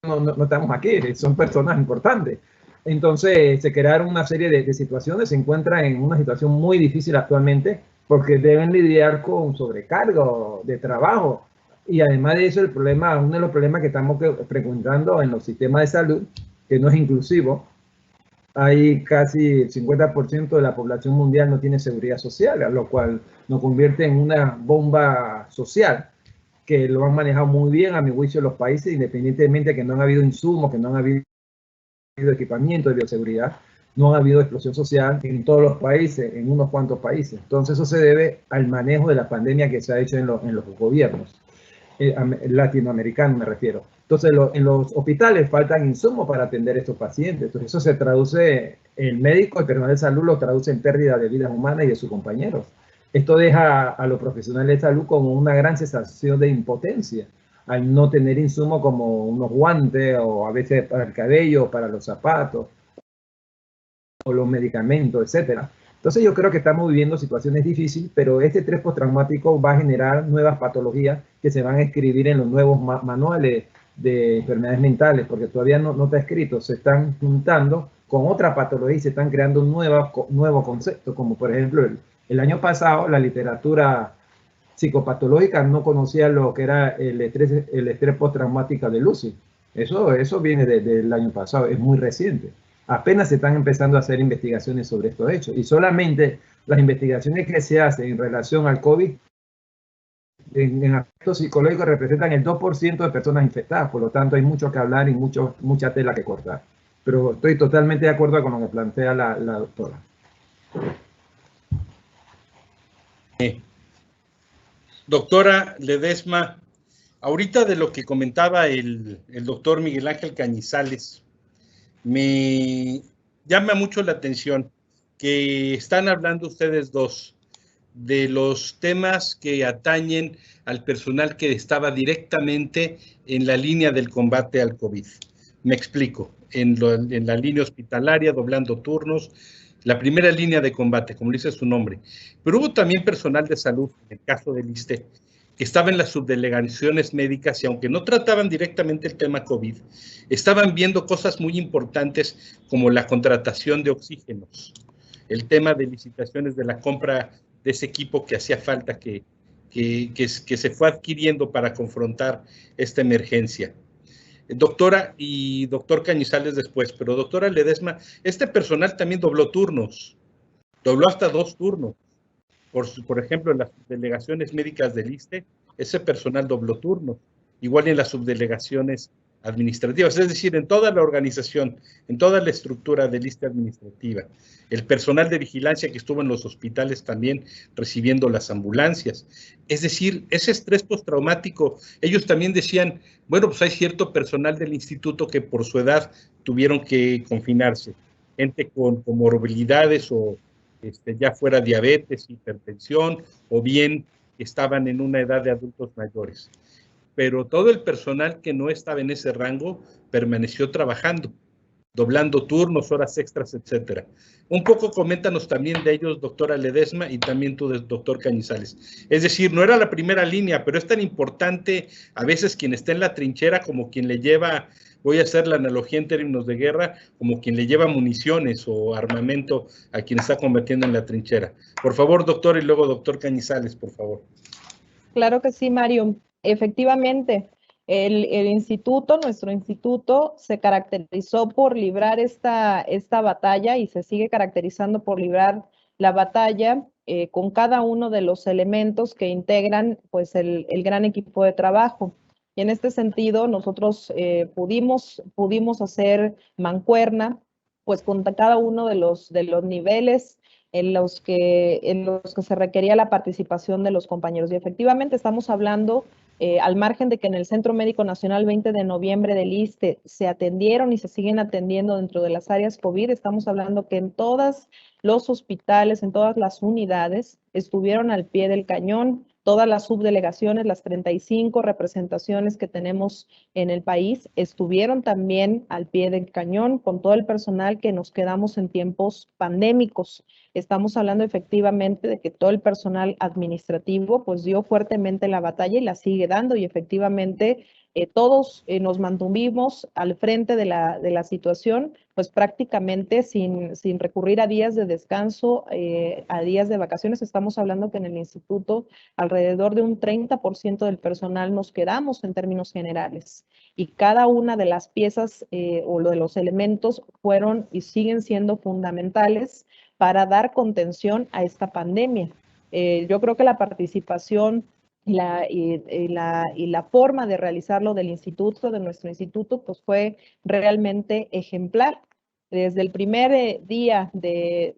no estamos aquí, son personas importantes. Entonces se crearon una serie de situaciones, se encuentran en una situación muy difícil actualmente porque deben lidiar con sobrecargo de trabajo. Y además de eso, uno de los problemas que estamos frecuentando en los sistemas de salud, que no es inclusivo, hay casi el 50% de la población mundial no tiene seguridad social, lo cual nos convierte en una bomba social que lo han manejado muy bien, a mi juicio, los países, independientemente de que no han habido insumos, que no han habido equipamiento de bioseguridad, no ha habido explosión social en todos los países, en unos cuantos países. Entonces eso se debe al manejo de la pandemia que se ha hecho en los gobiernos. Latinoamericano me refiero. Entonces, en los hospitales faltan insumos para atender a estos pacientes. Entonces, eso se traduce, el médico, el personal de salud lo traduce en pérdida de vidas humanas y de sus compañeros. Esto deja a los profesionales de salud con una gran sensación de impotencia al no tener insumos como unos guantes o a veces para el cabello, para los zapatos o los medicamentos, etcétera. Entonces yo creo que estamos viviendo situaciones difíciles, pero este estrés postraumático va a generar nuevas patologías que se van a escribir en los nuevos manuales de enfermedades mentales, porque todavía no está escrito, se están juntando con otra patología y se están creando nuevos conceptos, como por ejemplo el año pasado la literatura psicopatológica no conocía lo que era el estrés postraumático de Lucy. Eso viene del año pasado, es muy reciente. Apenas se están empezando a hacer investigaciones sobre estos hechos y solamente las investigaciones que se hacen en relación al COVID en aspectos psicológicos representan el 2% de personas infectadas, por lo tanto hay mucho que hablar y mucha tela que cortar. Pero estoy totalmente de acuerdo con lo que plantea la doctora. Doctora Ledesma, ahorita de lo que comentaba el doctor Miguel Ángel Cañizales, me llama mucho la atención que están hablando ustedes dos de los temas que atañen al personal que estaba directamente en la línea del combate al COVID. Me explico, en la línea hospitalaria, doblando turnos, la primera línea de combate, como dice su nombre. Pero hubo también personal de salud, en el caso del ISSSTE, que estaba en las subdelegaciones médicas y aunque no trataban directamente el tema COVID, estaban viendo cosas muy importantes como la contratación de oxígenos, el tema de licitaciones de la compra de ese equipo que hacía falta que se fue adquiriendo para confrontar esta emergencia. Doctora y doctor Cañizales después, pero doctora Ledesma, este personal también dobló turnos, dobló hasta 2 turnos. Por ejemplo, en las delegaciones médicas del ISSSTE, ese personal dobló turnos, igual en las subdelegaciones administrativas, es decir, en toda la organización, en toda la estructura del ISSSTE administrativa. El personal de vigilancia que estuvo en los hospitales también recibiendo las ambulancias. Es decir, ese estrés postraumático, ellos también decían, bueno, pues hay cierto personal del instituto que por su edad tuvieron que confinarse, gente con comorbilidades o ya fuera diabetes, hipertensión o bien estaban en una edad de adultos mayores. Pero todo el personal que no estaba en ese rango permaneció trabajando, doblando turnos, horas extras, etcétera. Un poco coméntanos también de ellos, doctora Ledesma, y también tú, doctor Cañizales. Es decir, no era la primera línea, pero es tan importante a veces quien está en la trinchera como quien le lleva, voy a hacer la analogía en términos de guerra, como quien le lleva municiones o armamento a quien está combatiendo en la trinchera. Por favor, doctor, y luego doctor Cañizales, por favor. Claro que sí, Mario. Efectivamente, el instituto, nuestro instituto, se caracterizó por librar esta batalla y se sigue caracterizando por librar la batalla con cada uno de los elementos que integran pues, el gran equipo de trabajo. Y en este sentido, nosotros pudimos hacer mancuerna pues, con cada uno de los niveles en los que se requería la participación de los compañeros. Y efectivamente estamos hablando, al margen de que en el Centro Médico Nacional 20 de noviembre del ISSSTE se atendieron y se siguen atendiendo dentro de las áreas COVID, estamos hablando que en todos los hospitales, en todas las unidades, estuvieron al pie del cañón. Todas las subdelegaciones, las 35 representaciones que tenemos en el país, estuvieron también al pie del cañón con todo el personal que nos quedamos en tiempos pandémicos. Estamos hablando efectivamente de que todo el personal administrativo pues dio fuertemente la batalla y la sigue dando y efectivamente todos nos mantuvimos al frente de la situación pues prácticamente sin recurrir a días de descanso, a días de vacaciones. Estamos hablando que en el instituto alrededor de un 30% del personal nos quedamos en términos generales y cada una de las piezas o de los elementos fueron y siguen siendo fundamentales para dar contención a esta pandemia. Yo creo que la participación y la forma de realizarlo del instituto, de nuestro instituto, pues fue realmente ejemplar. Desde el primer día de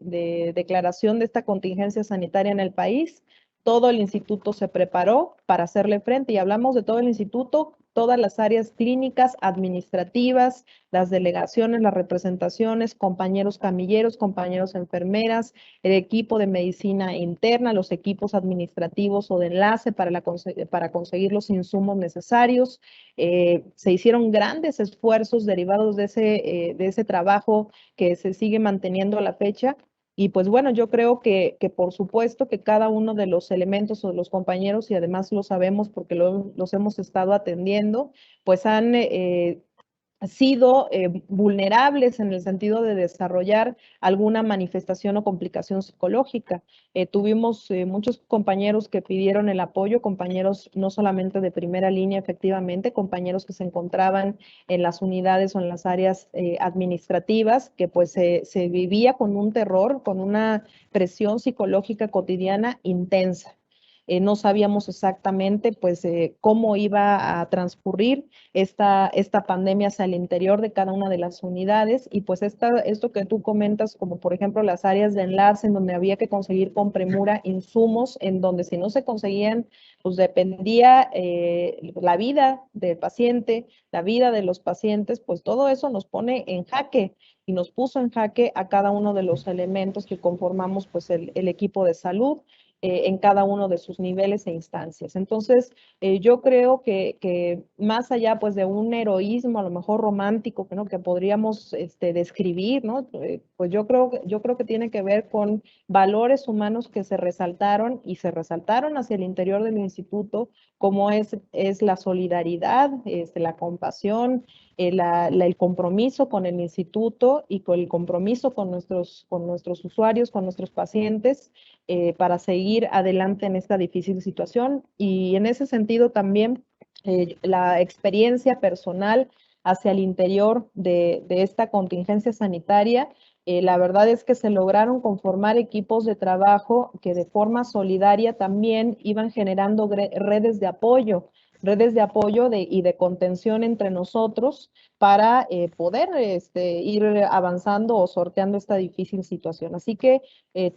declaración de esta contingencia sanitaria en el país, todo el instituto se preparó para hacerle frente y hablamos de todo el instituto, todas las áreas clínicas, administrativas, las delegaciones, las representaciones, compañeros camilleros, compañeros enfermeras, el equipo de medicina interna, los equipos administrativos o de enlace para conseguir los insumos necesarios. Se hicieron grandes esfuerzos derivados de ese trabajo que se sigue manteniendo a la fecha. Y pues bueno, yo creo que por supuesto que cada uno de los elementos o de los compañeros, y además lo sabemos porque los hemos estado atendiendo, pues han sido vulnerables en el sentido de desarrollar alguna manifestación o complicación psicológica. Tuvimos muchos compañeros que pidieron el apoyo, compañeros no solamente de primera línea, efectivamente, compañeros que se encontraban en las unidades o en las áreas administrativas, que pues se vivía con un terror, con una presión psicológica cotidiana intensa. No sabíamos exactamente pues cómo iba a transcurrir esta pandemia hacia el interior de cada una de las unidades y pues esto que tú comentas, como por ejemplo las áreas de enlace en donde había que conseguir con premura insumos, en donde si no se conseguían, pues dependía la vida del paciente, la vida de los pacientes, pues todo eso nos pone en jaque y nos puso en jaque a cada uno de los elementos que conformamos pues el equipo de salud. en cada uno de sus niveles e instancias. Entonces, yo creo que más allá pues de un heroísmo a lo mejor romántico, ¿no?, que podríamos describir, ¿no?, pues yo creo que tiene que ver con valores humanos que se resaltaron y se resaltaron hacia el interior del instituto, como es la solidaridad, la compasión, el compromiso con el instituto y con el compromiso con nuestros usuarios, con nuestros pacientes, para seguir adelante en esta difícil situación. Y en ese sentido también la experiencia personal hacia el interior de esta contingencia sanitaria, la verdad es que se lograron conformar equipos de trabajo que de forma solidaria también iban generando redes de apoyo y de contención entre nosotros para poder ir avanzando o sorteando esta difícil situación. Así que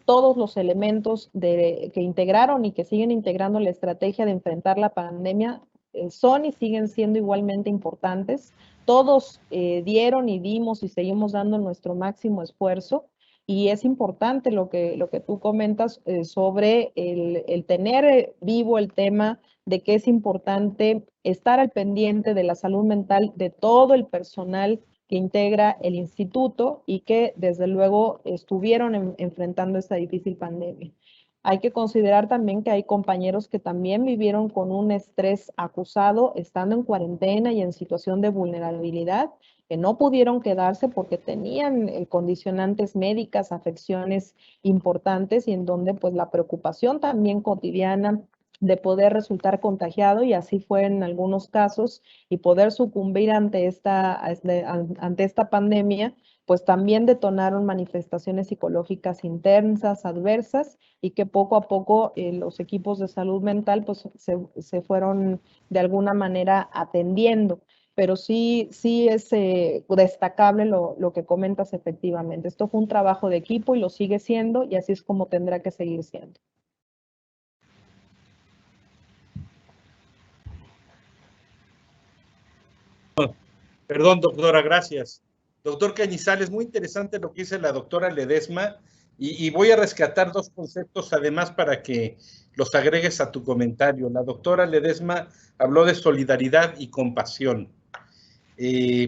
todos los elementos que integraron y que siguen integrando la estrategia de enfrentar la pandemia son y siguen siendo igualmente importantes. Todos dieron y dimos y seguimos dando nuestro máximo esfuerzo. Y es importante lo que tú comentas sobre el tener vivo el tema de que es importante estar al pendiente de la salud mental de todo el personal que integra el instituto y que desde luego estuvieron enfrentando esta difícil pandemia. Hay que considerar también que hay compañeros que también vivieron con un estrés acusado estando en cuarentena y en situación de vulnerabilidad, que no pudieron quedarse porque tenían condicionantes médicas, afecciones importantes y en donde pues la preocupación también cotidiana de poder resultar contagiado, y así fue en algunos casos, y poder sucumbir ante esta pandemia, pues también detonaron manifestaciones psicológicas intensas, adversas, y que poco a poco los equipos de salud mental pues se fueron de alguna manera atendiendo. Pero sí es destacable lo que comentas efectivamente. Esto fue un trabajo de equipo y lo sigue siendo, y así es como tendrá que seguir siendo. Perdón, doctora, gracias. Doctor Cañizales, muy interesante lo que dice la doctora Ledesma, y voy a rescatar dos conceptos además para que los agregues a tu comentario. La doctora Ledesma habló de solidaridad y compasión.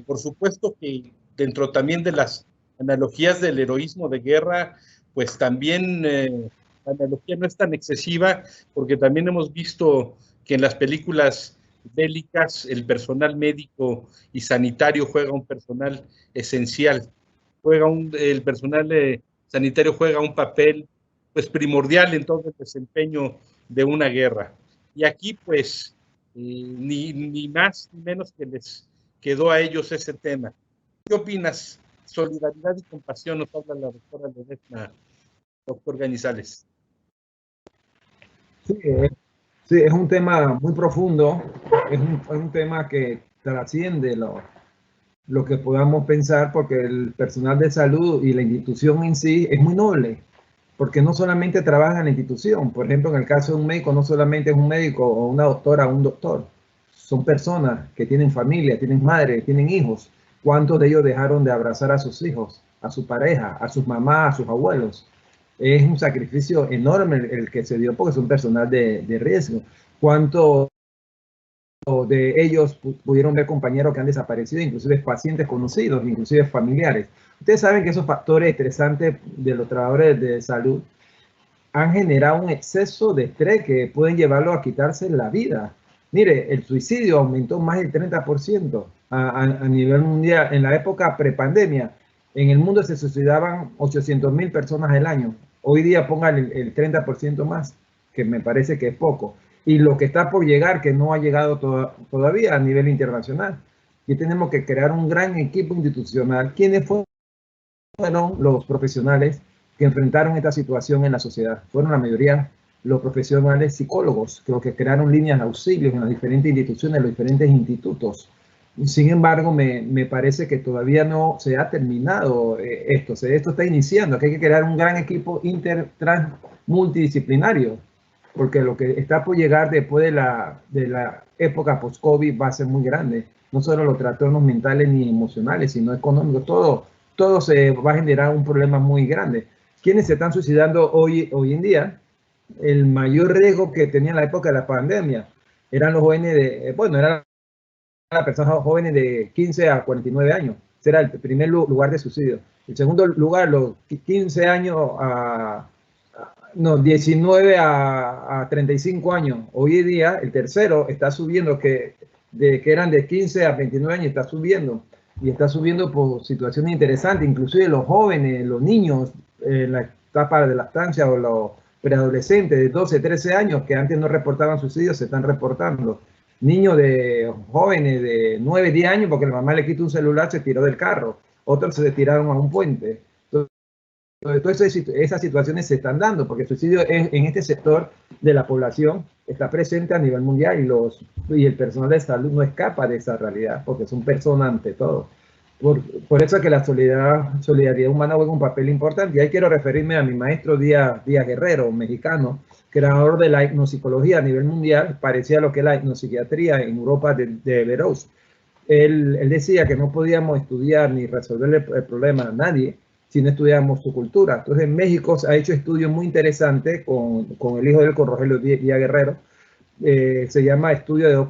Por supuesto que dentro también de las analogías del heroísmo de guerra, pues también la analogía no es tan excesiva, porque también hemos visto que en las películas bélicas el personal médico y sanitario juega un personal esencial, el personal sanitario juega un papel pues primordial en todo el desempeño de una guerra. Y aquí pues ni más ni menos que les quedó a ellos ese tema. ¿Qué opinas? Solidaridad y compasión, nos habla la doctora Ledesma, doctor Cañizales. Sí, es un tema muy profundo, es un tema que trasciende lo que podamos pensar, porque el personal de salud y la institución en sí es muy noble, porque no solamente trabaja en la institución. Por ejemplo, en el caso de un médico, no solamente es un médico o una doctora o un doctor, son personas que tienen familia, tienen madre, tienen hijos. ¿Cuántos de ellos dejaron de abrazar a sus hijos, a su pareja, a sus mamás, a sus abuelos? Es un sacrificio enorme el que se dio, porque es un personal de riesgo. ¿Cuántos de ellos pudieron ver compañeros que han desaparecido, inclusive pacientes conocidos, inclusive familiares? Ustedes saben que esos factores estresantes de los trabajadores de salud han generado un exceso de estrés que pueden llevarlo a quitarse la vida. Mire, el suicidio aumentó más del 30% a nivel mundial. En la época prepandemia, en el mundo se suicidaban 800,000 personas al año. Hoy día pongan el 30% más, que me parece que es poco. Y lo que está por llegar, que no ha llegado todavía a nivel internacional. Y tenemos que crear un gran equipo institucional. ¿Quiénes fueron los profesionales que enfrentaron esta situación en la sociedad? Fueron la mayoría los profesionales psicólogos, que los que crearon líneas de auxilio en las diferentes instituciones, los diferentes institutos. Sin embargo, me parece que todavía no se ha terminado esto. Esto está iniciando, que hay que crear un gran equipo multidisciplinario, porque lo que está por llegar después de la época post-COVID va a ser muy grande. No solo los trastornos mentales ni emocionales, sino económicos. Todo se va a generar un problema muy grande. ¿Quiénes se están suicidando hoy en día? el mayor riesgo que tenía en la época de la pandemia eran los jóvenes eran las personas jóvenes de 15 a 49 años. Ese era el primer lugar de suicidio. El segundo lugar, los 15 años no, 19 a 35 años. Hoy en día, el tercero está subiendo, que eran de 15 a 29 años, está subiendo. Y está subiendo por situaciones interesantes, inclusive los jóvenes, los niños en la etapa de lactancia o los preadolescentes de 12, 13 años que antes no reportaban suicidios, se están reportando. Niños jóvenes de 9, 10 años porque la mamá le quitó un celular, se tiró del carro. Otros se tiraron a un puente. Todas esas situaciones se están dando porque el suicidio en este sector de la población está presente a nivel mundial y el personal de salud no escapa de esa realidad porque son personas ante todo. Por eso es que la solidaridad humana juega un papel importante. Y ahí quiero referirme a mi maestro Díaz Guerrero, mexicano, creador de la hipnopsicología a nivel mundial, parecía lo que es la hipnopsiquiatría en Europa de Veroz. Él decía que no podíamos estudiar ni resolver el problema a nadie si no estudiamos su cultura. Entonces en México se ha hecho estudios muy interesantes con el hijo de él, con Rogelio Díaz Guerrero. Se llama Estudio de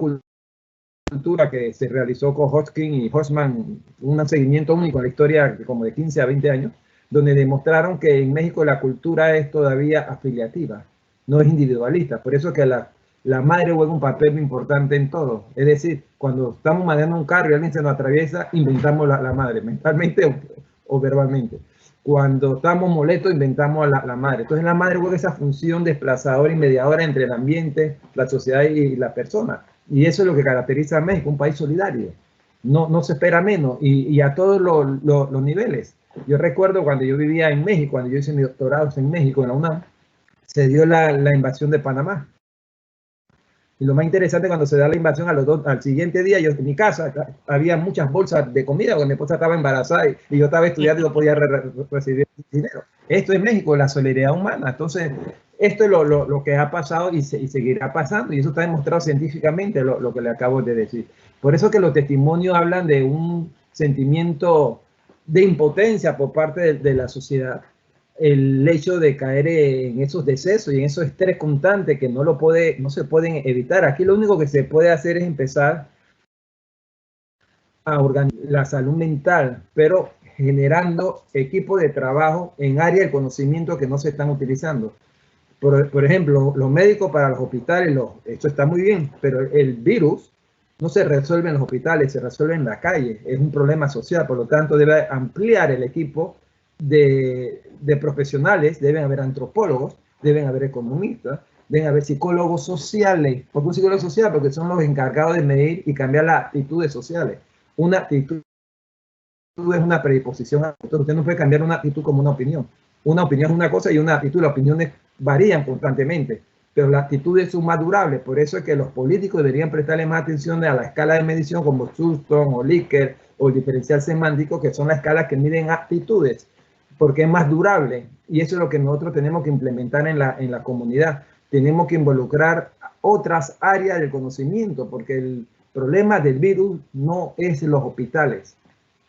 Cultura, que se realizó con Hodgkin y Hosman, un seguimiento único en la historia como de 15 a 20 años, donde demostraron que en México la cultura es todavía afiliativa, no es individualista. Por eso que la madre juega un papel muy importante en todo. Es decir, cuando estamos manejando un carro y alguien se nos atraviesa, inventamos la madre, mentalmente o verbalmente. Cuando estamos molestos, inventamos a la madre. Entonces la madre juega esa función desplazadora y mediadora entre el ambiente, la sociedad y la persona. Y eso es lo que caracteriza a México, un país solidario. No se espera menos y a todos los niveles. Yo recuerdo cuando yo vivía en México, cuando yo hice mi doctorado en México, en la UNAM, se dio la invasión de Panamá. Y lo más interesante, cuando se da la invasión, al siguiente día, yo en mi casa había muchas bolsas de comida porque mi esposa estaba embarazada y yo estaba estudiando y no podía recibir dinero. Esto es México, la solidaridad humana. Entonces, esto es lo que ha pasado y seguirá pasando. Y eso está demostrado científicamente, lo que le acabo de decir. Por eso que los testimonios hablan de un sentimiento de impotencia por parte de la sociedad. El hecho de caer en esos decesos y en esos estrés constantes que no se pueden evitar. Aquí lo único que se puede hacer es empezar a organizar la salud mental, pero generando equipos de trabajo en áreas de conocimiento que no se están utilizando. Por ejemplo, los médicos para los hospitales, esto está muy bien, pero el virus no se resuelve en los hospitales, se resuelve en la calle. Es un problema social, por lo tanto debe ampliar el equipo de profesionales. Deben haber antropólogos, deben haber economistas, deben haber psicólogos sociales. ¿Por qué un psicólogo social? Porque son los encargados de medir y cambiar las actitudes sociales. Una actitud es una predisposición. Entonces usted no puede cambiar una actitud como una opinión. Una opinión es una cosa y una actitud, las opiniones varían constantemente, pero las actitudes son más durables. Por eso es que los políticos deberían prestarle más atención a la escala de medición como Sutton o Likert o el diferencial semántico, que son las escalas que miden actitudes, porque es más durable. Y eso es lo que nosotros tenemos que implementar en la comunidad. Tenemos que involucrar otras áreas del conocimiento, porque el problema del virus no es los hospitales.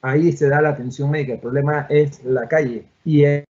Ahí se da la atención médica. El problema es la calle y es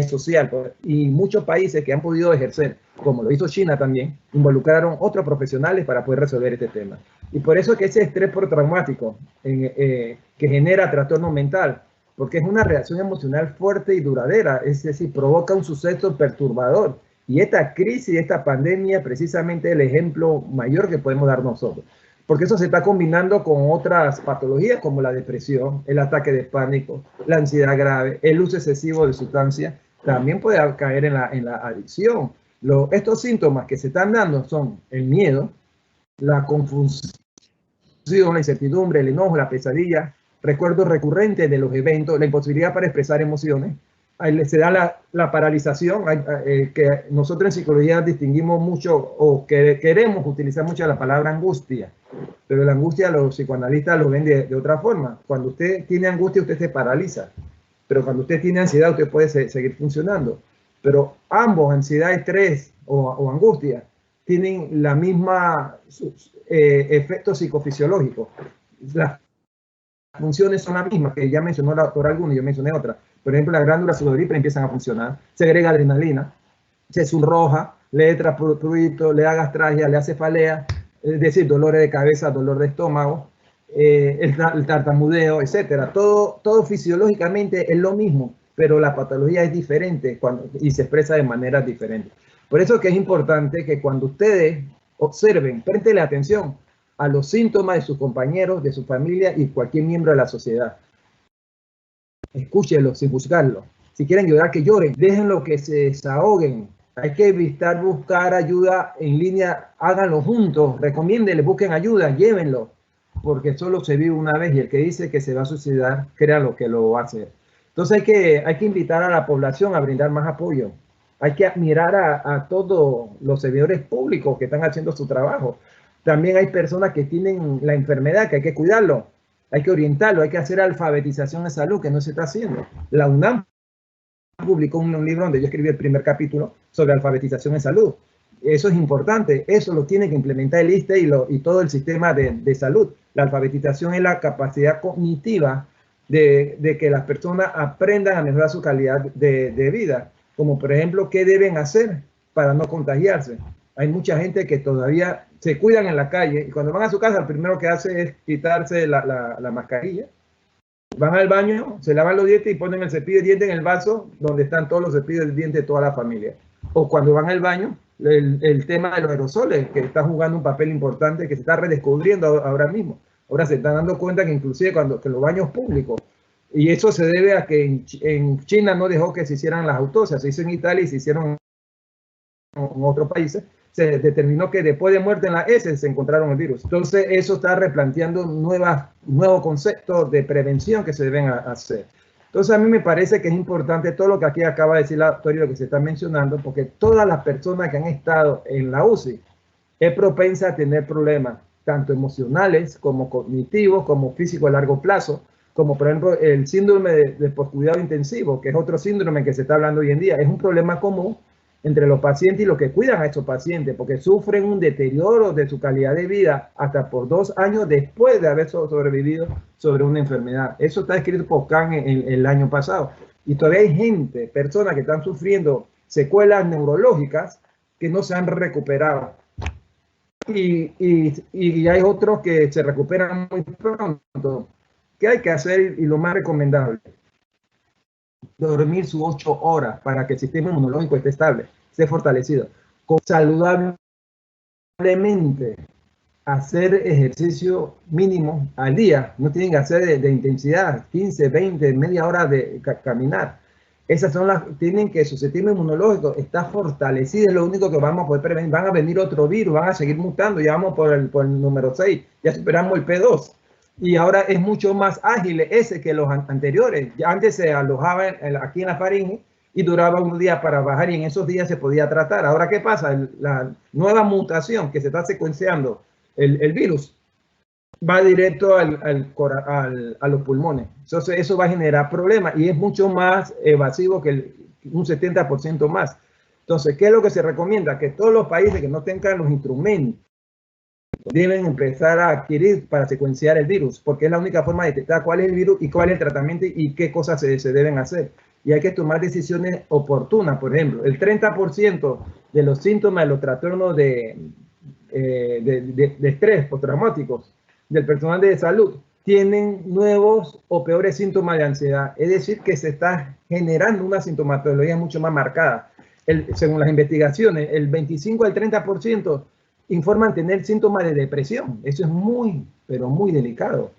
social. Y muchos países que han podido ejercer, como lo hizo China también, involucraron otros profesionales para poder resolver este tema. Y por eso es que ese estrés postraumático que genera trastorno mental, porque es una reacción emocional fuerte y duradera, es decir, provoca un suceso perturbador. Y esta crisis, esta pandemia, precisamente es el ejemplo mayor que podemos dar nosotros. Porque eso se está combinando con otras patologías como la depresión, el ataque de pánico, la ansiedad grave, el uso excesivo de sustancias, también puede caer en la adicción. Estos síntomas que se están dando son el miedo, la confusión, la incertidumbre, el enojo, la pesadilla, recuerdos recurrentes de los eventos, la imposibilidad para expresar emociones. Ahí se da la paralización, que nosotros en psicología distinguimos mucho o que queremos utilizar mucho la palabra angustia, pero la angustia los psicoanalistas lo ven de otra forma. Cuando usted tiene angustia, usted se paraliza, pero cuando usted tiene ansiedad, usted puede seguir funcionando. Pero ambos, ansiedad, estrés o angustia, tienen la misma efecto psicofisiológico. Las funciones son las mismas, que ya mencionó la doctora alguna y yo mencioné otra. Por ejemplo, las glándulas sudoríparas empiezan a funcionar, segrega adrenalina, se sonroja, le entra prurito, le da gastralgia, le hace cefalea, es decir, dolores de cabeza, dolor de estómago, el tartamudeo, etcétera. Todo fisiológicamente es lo mismo, pero la patología es diferente y se expresa de maneras diferentes. Por eso que es importante que cuando ustedes observen, préstenle atención a los síntomas de sus compañeros, de su familia y cualquier miembro de la sociedad. Escúchenlo sin juzgarlo. Si quieren llorar, que lloren. Déjenlo que se desahoguen. Hay que evitar buscar ayuda en línea. Háganlo juntos. Recomiéndenle, busquen ayuda, llévenlo. Porque solo se vive una vez y el que dice que se va a suicidar, créanlo que lo va a hacer. Entonces hay que invitar a la población a brindar más apoyo. Hay que admirar a todos los servidores públicos que están haciendo su trabajo. También hay personas que tienen la enfermedad, que hay que cuidarlo. Hay que orientarlo, hay que hacer alfabetización de salud, que no se está haciendo. La UNAM publicó un libro donde yo escribí el primer capítulo sobre alfabetización en salud. Eso es importante, eso lo tiene que implementar el ISSSTE y todo el sistema de salud. La alfabetización es la capacidad cognitiva de que las personas aprendan a mejorar su calidad de vida, como por ejemplo, qué deben hacer para no contagiarse. Hay mucha gente que todavía se cuidan en la calle y cuando van a su casa, lo primero que hace es quitarse la mascarilla. Van al baño, se lavan los dientes y ponen el cepillo de dientes en el vaso donde están todos los cepillos de dientes de toda la familia. O cuando van al baño, el tema de los aerosoles, que está jugando un papel importante, que se está redescubriendo ahora mismo. Ahora se están dando cuenta que inclusive que los baños públicos, y eso se debe a que en China no dejó que se hicieran las autopsias, se hizo en Italia y se hicieron en otros países, se determinó que después de muerte en la heces se encontraron el virus. Entonces eso está replanteando nuevos conceptos de prevención que se deben hacer. Entonces a mí me parece que es importante todo lo que aquí acaba de decir la doctora y lo que se está mencionando, porque todas las personas que han estado en la UCI es propensa a tener problemas, tanto emocionales como cognitivos, como físicos a largo plazo, como por ejemplo el síndrome de postcuidado intensivo, que es otro síndrome que se está hablando hoy en día. Es un problema común entre los pacientes y los que cuidan a estos pacientes, porque sufren un deterioro de su calidad de vida hasta por 2 años después de haber sobrevivido sobre una enfermedad. Eso está escrito por Kahn el año pasado. Y todavía hay personas que están sufriendo secuelas neurológicas que no se han recuperado. Y hay otros que se recuperan muy pronto. ¿Qué hay que hacer? Y lo más recomendable: dormir sus 8 horas para que el sistema inmunológico esté estable, esté fortalecido. Saludablemente, hacer ejercicio mínimo al día. No tienen que hacer de intensidad, 15, 20, media hora de caminar. Esas son tienen que su sistema inmunológico está fortalecido, es lo único que vamos a poder prevenir. Van a venir otro virus, van a seguir mutando, ya vamos por el número 6, ya superamos el P2. Y ahora es mucho más ágil ese que los anteriores. Ya antes se alojaba aquí en la faringe y duraba unos días para bajar y en esos días se podía tratar. Ahora, ¿qué pasa? La nueva mutación que se está secuenciando, el virus, va directo a los pulmones. Entonces, eso va a generar problemas y es mucho más evasivo que un 70% más. Entonces, ¿qué es lo que se recomienda? Que todos los países que no tengan los instrumentos deben empezar a adquirir para secuenciar el virus, porque es la única forma de detectar cuál es el virus y cuál es el tratamiento y qué cosas se deben hacer. Y hay que tomar decisiones oportunas. Por ejemplo, el 30% de los síntomas de los trastornos de estrés postraumáticos del personal de salud tienen nuevos o peores síntomas de ansiedad. Es decir, que se está generando una sintomatología mucho más marcada. Según las investigaciones, el 25 al 30% informan tener síntomas de depresión. Eso es muy, pero muy delicado.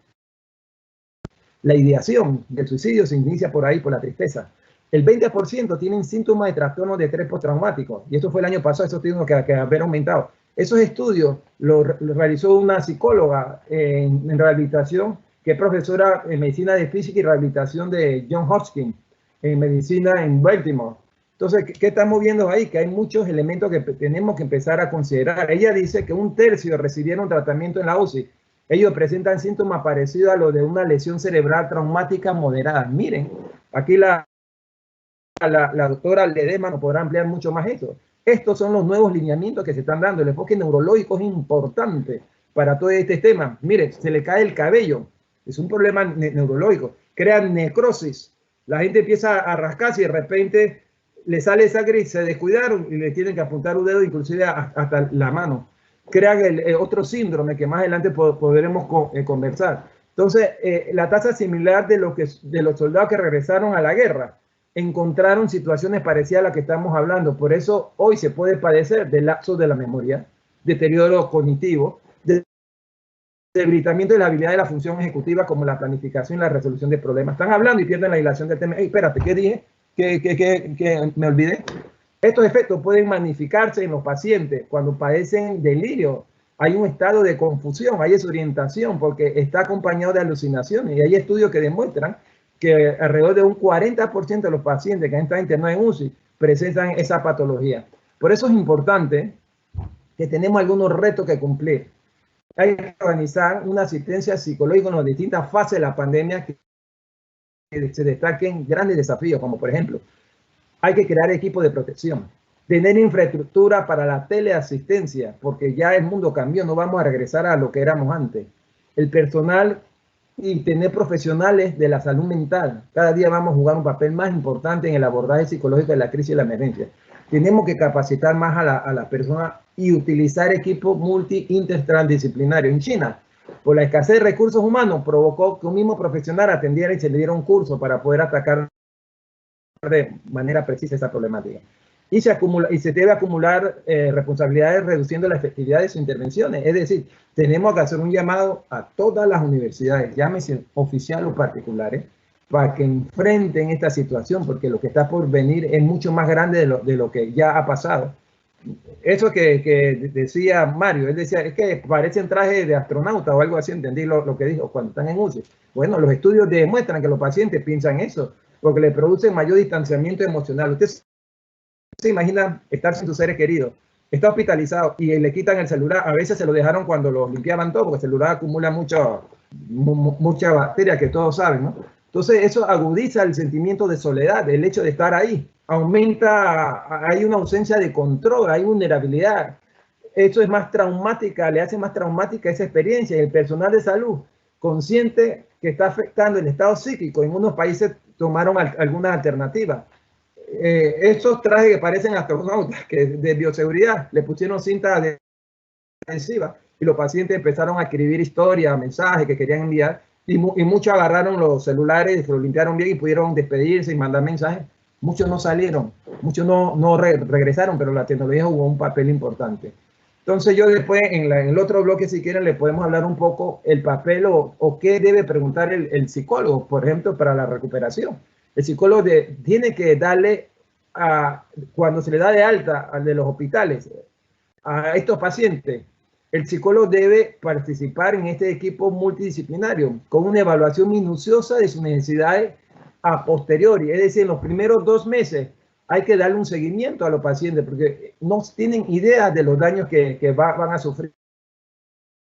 La ideación del suicidio se inicia por ahí, por la tristeza. El 20% tienen síntomas de trastorno de estrés postraumático. Y esto fue el año pasado, eso tiene que haber aumentado. Esos estudios los realizó una psicóloga en rehabilitación, que es profesora en medicina de física y rehabilitación de Johns Hopkins, en medicina en Baltimore. Entonces, ¿qué estamos viendo ahí? Que hay muchos elementos que tenemos que empezar a considerar. Ella dice que 1/3 recibieron tratamiento en la UCI. Ellos presentan síntomas parecidos a los de una lesión cerebral traumática moderada. Miren, aquí la doctora Ledesma nos podrá ampliar mucho más esto. Estos son los nuevos lineamientos que se están dando. El enfoque neurológico es importante para todo este tema. Miren, se le cae el cabello. Es un problema neurológico. Crean necrosis. La gente empieza a rascarse y de repente le sale sangre y se descuidaron y le tienen que apuntar un dedo, inclusive hasta la mano. Crean otro síndrome que más adelante podremos conversar. Entonces, la tasa similar de los soldados que regresaron a la guerra encontraron situaciones parecidas a las que estamos hablando. Por eso hoy se puede padecer de lapso de la memoria, deterioro cognitivo, debilitamiento de la habilidad de la función ejecutiva como la planificación y la resolución de problemas. Están hablando y pierden la hilación del tema. Hey, espérate, ¿qué dije? ¿Qué me olvidé? Estos efectos pueden magnificarse en los pacientes cuando padecen delirio. Hay un estado de confusión, hay desorientación porque está acompañado de alucinaciones. Y hay estudios que demuestran que alrededor de un 40% de los pacientes que están internados en UCI presentan esa patología. Por eso es importante que tenemos algunos retos que cumplir. Hay que organizar una asistencia psicológica en las distintas fases de la pandemia que se destaquen grandes desafíos, como por ejemplo, hay que crear equipos de protección, tener infraestructura para la teleasistencia, porque ya el mundo cambió, no vamos a regresar a lo que éramos antes. El personal y tener profesionales de la salud mental. Cada día vamos a jugar un papel más importante en el abordaje psicológico de la crisis y la emergencia. Tenemos que capacitar más a la persona y utilizar equipos multi-intertransdisciplinarios. En China, por la escasez de recursos humanos, provocó que un mismo profesional atendiera y se le diera un curso para poder atacar de manera precisa esa problemática. Y se debe acumular responsabilidades reduciendo la efectividad de sus intervenciones. Es decir, tenemos que hacer un llamado a todas las universidades, llámese oficiales o particulares, para que enfrenten esta situación, porque lo que está por venir es mucho más grande de lo que ya ha pasado. Eso que decía Mario, él decía, es que parecen trajes de astronauta o algo así, entendí lo que dijo cuando están en UCI. Bueno, los estudios demuestran que los pacientes piensan eso, porque le producen mayor distanciamiento emocional. Usted se imagina estar sin sus seres queridos, está hospitalizado y le quitan el celular. A veces se lo dejaron cuando lo limpiaban todo, porque el celular acumula mucha bacteria que todos saben, ¿no? Entonces eso agudiza el sentimiento de soledad, el hecho de estar ahí. Aumenta, hay una ausencia de control, hay vulnerabilidad. Eso es más traumática, le hace más traumática esa experiencia. Y el personal de salud, consciente que está afectando el estado psíquico, en unos países tomaron algunas alternativas. Estos trajes que parecen astronautas, que de bioseguridad, le pusieron cinta adhesiva y los pacientes empezaron a escribir historias, mensajes que querían enviar y muchos agarraron los celulares, se los limpiaron bien y pudieron despedirse y mandar mensajes. Muchos no salieron, muchos no regresaron, pero la tecnología jugó un papel importante. Entonces yo después en el otro bloque, si quieren, le podemos hablar un poco el papel o qué debe preguntar el psicólogo, por ejemplo, para la recuperación. El psicólogo tiene que darle, cuando se le da de alta al de los hospitales, a estos pacientes, el psicólogo debe participar en este equipo multidisciplinario con una evaluación minuciosa de sus necesidades a posteriori. Es decir, en los primeros 2 meses hay que darle un seguimiento a los pacientes porque no tienen idea de los daños que van a sufrir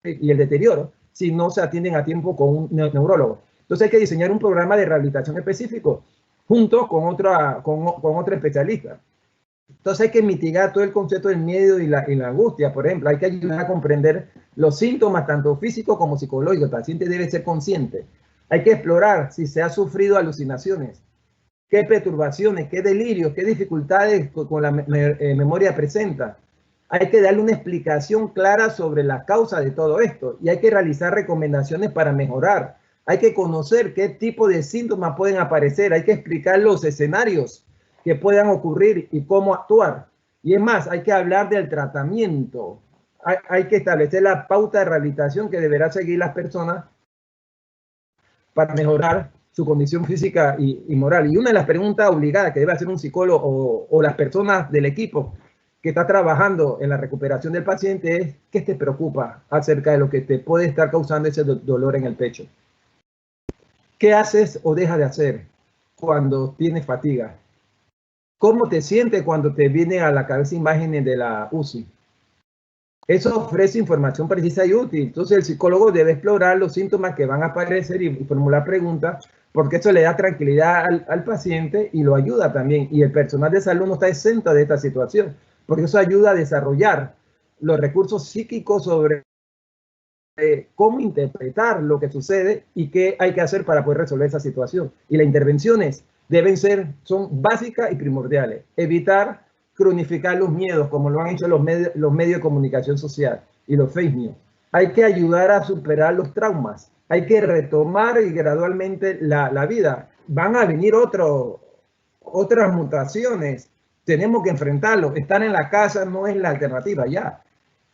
y el deterioro si no se atienden a tiempo con un neurólogo. Entonces hay que diseñar un programa de rehabilitación específico junto con otro especialista. Entonces hay que mitigar todo el concepto del miedo y la angustia. Por ejemplo, hay que ayudar a comprender los síntomas tanto físicos como psicológicos. El paciente debe ser consciente. Hay que explorar si se ha sufrido alucinaciones, qué perturbaciones, qué delirios, qué dificultades con la memoria presenta. Hay que darle una explicación clara sobre la causa de todo esto y hay que realizar recomendaciones para mejorar. Hay que conocer qué tipo de síntomas pueden aparecer. Hay que explicar los escenarios que puedan ocurrir y cómo actuar. Y es más, hay que hablar del tratamiento. Hay que establecer la pauta de rehabilitación que deberá seguir las personas para mejorar su condición física y moral. Y una de las preguntas obligadas que debe hacer un psicólogo o las personas del equipo que está trabajando en la recuperación del paciente es ¿qué te preocupa acerca de lo que te puede estar causando ese dolor en el pecho? ¿Qué haces o dejas de hacer cuando tienes fatiga? ¿Cómo te sientes cuando te vienen a la cabeza imágenes de la UCI? Eso ofrece información precisa y útil. Entonces el psicólogo debe explorar los síntomas que van a aparecer y formular preguntas, porque eso le da tranquilidad al paciente y lo ayuda también. Y el personal de salud no está exento de esta situación, porque eso ayuda a desarrollar los recursos psíquicos sobre cómo interpretar lo que sucede y qué hay que hacer para poder resolver esa situación. Y las intervenciones son básicas y primordiales. Evitar cronificar los miedos, como lo han hecho los medios de comunicación social y los fake news. Hay que ayudar a superar los traumas. Hay que retomar y gradualmente la vida. Van a venir otras mutaciones. Tenemos que enfrentarlo. Estar en la casa no es la alternativa ya.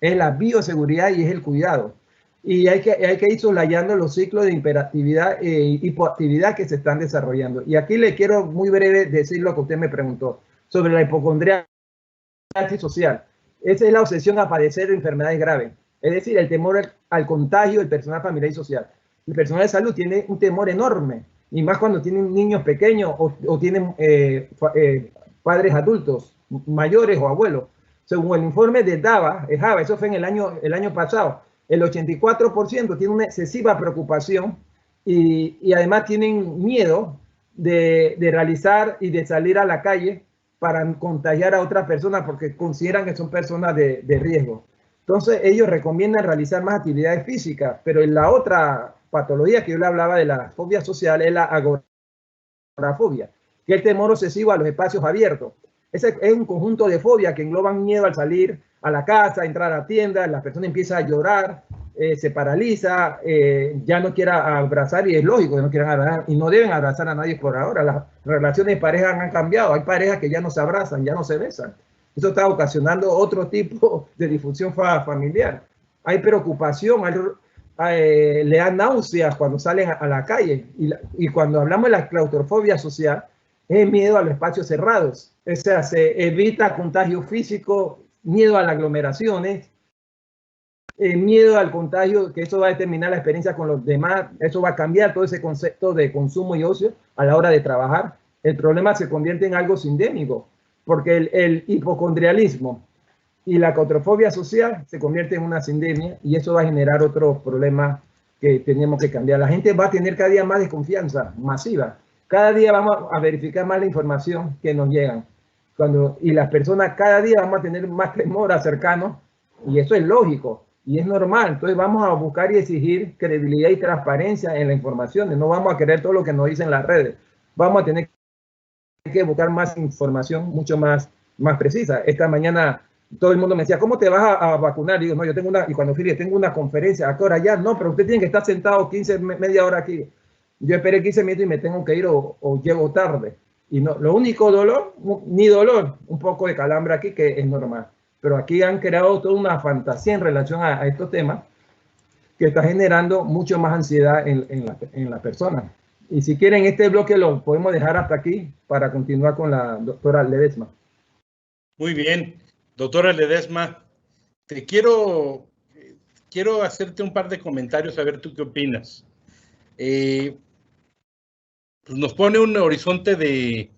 Es la bioseguridad y es el cuidado. Y hay que ir soslayando los ciclos de hiperactividad e hipoactividad que se están desarrollando. Y aquí le quiero muy breve decir lo que usted me preguntó sobre la hipocondria social. Esa es la obsesión a padecer enfermedades graves. Es decir, el temor al contagio del personal familiar y social. El personal de salud tiene un temor enorme, y más cuando tienen niños pequeños o tienen padres adultos, mayores o abuelos. Según el informe de Java, eso fue en el año pasado, el 84% tiene una excesiva preocupación y además tienen miedo de realizar y de salir a la calle para contagiar a otras personas porque consideran que son personas de riesgo. Entonces ellos recomiendan realizar más actividades físicas, pero en la otra patología que yo le hablaba de la fobia social es la agorafobia, que es el temor obsesivo a los espacios abiertos. Ese es un conjunto de fobias que engloban miedo al salir a la casa, entrar a la tienda, la persona empieza a llorar, se paraliza, ya no quiere abrazar, y es lógico que no quieran abrazar, y no deben abrazar a nadie por ahora. Las relaciones de pareja han cambiado, hay parejas que ya no se abrazan, ya no se besan. Eso está ocasionando otro tipo de disfunción familiar. Hay preocupación, le dan náuseas cuando salen a la calle, y cuando hablamos de la claustrofobia social, es miedo a los espacios cerrados, o sea, se evita contagio físico, miedo a las aglomeraciones, miedo al contagio, que eso va a determinar la experiencia con los demás. Eso va a cambiar todo ese concepto de consumo y ocio a la hora de trabajar. El problema se convierte en algo sindémico, porque el hipocondrialismo y la claustrofobia social se convierte en una sindemia, y eso va a generar otros problemas que tenemos que cambiar. La gente va a tener cada día más desconfianza masiva. Cada día vamos a verificar más la información que nos llegan. Y las personas cada día vamos a tener más temor a cercanos, y eso es lógico y es normal. Entonces vamos a buscar y exigir credibilidad y transparencia en la información. No vamos a querer todo lo que nos dicen las redes. Vamos a tener que buscar más información mucho más precisa. Esta mañana todo el mundo me decía, ¿cómo te vas a vacunar? Y digo, no, yo tengo y cuando fui, tengo una conferencia, ¿a qué hora ya? No, pero usted tiene que estar sentado media hora aquí. Yo esperé 15 minutos y me tengo que ir o llego tarde. Y no, lo único ni dolor, un poco de calambre aquí, que es normal. Pero aquí han creado toda una fantasía en relación a estos temas que está generando mucho más ansiedad en la persona. Y si quieren, este bloque lo podemos dejar hasta aquí para continuar con la doctora Ledesma. Muy bien, doctora Ledesma, quiero hacerte un par de comentarios, a ver tú qué opinas. Pues nos pone un horizonte de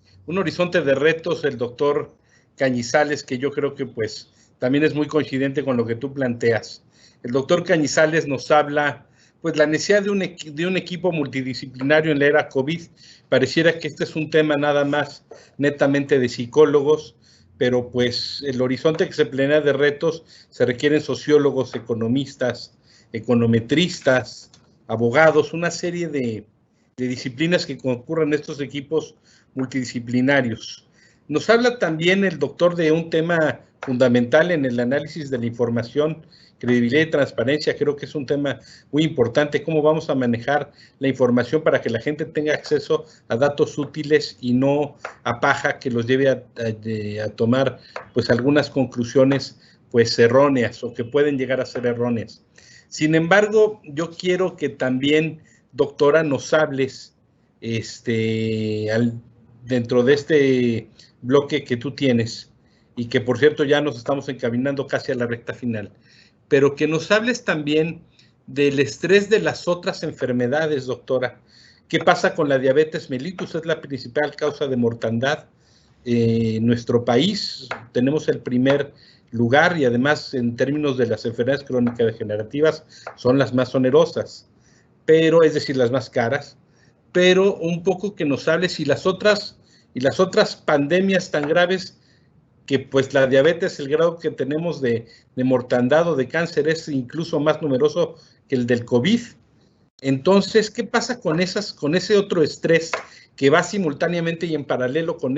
retos el doctor Cañizales, que yo creo que pues también es muy coincidente con lo que tú planteas. El doctor Cañizales nos habla pues la necesidad de un equipo multidisciplinario en la era COVID. Pareciera que este es un tema nada más netamente de psicólogos, pero pues el horizonte que se plantea de retos se requieren sociólogos, economistas, econometristas, abogados, una serie de disciplinas que concurren en estos equipos multidisciplinarios. Nos habla también el doctor de un tema fundamental en el análisis de la información, credibilidad y transparencia. Creo que es un tema muy importante, cómo vamos a manejar la información para que la gente tenga acceso a datos útiles y no a paja que los lleve a tomar pues algunas conclusiones pues erróneas o que pueden llegar a ser erróneas. Sin embargo, yo quiero que también, doctora, nos hables dentro de este bloque que tú tienes, y que por cierto ya nos estamos encaminando casi a la recta final, pero que nos hables también del estrés de las otras enfermedades, doctora. ¿Qué pasa con la diabetes mellitus? Es la principal causa de mortandad en nuestro país. Tenemos el primer lugar y además en términos de las enfermedades crónicas degenerativas son las más onerosas, pero es decir, las más caras. Pero un poco que nos hables y las otras pandemias tan graves, que pues la diabetes, el grado que tenemos de mortandad o de cáncer es incluso más numeroso que el del COVID. Entonces, ¿qué pasa con ese otro estrés que va simultáneamente y en paralelo con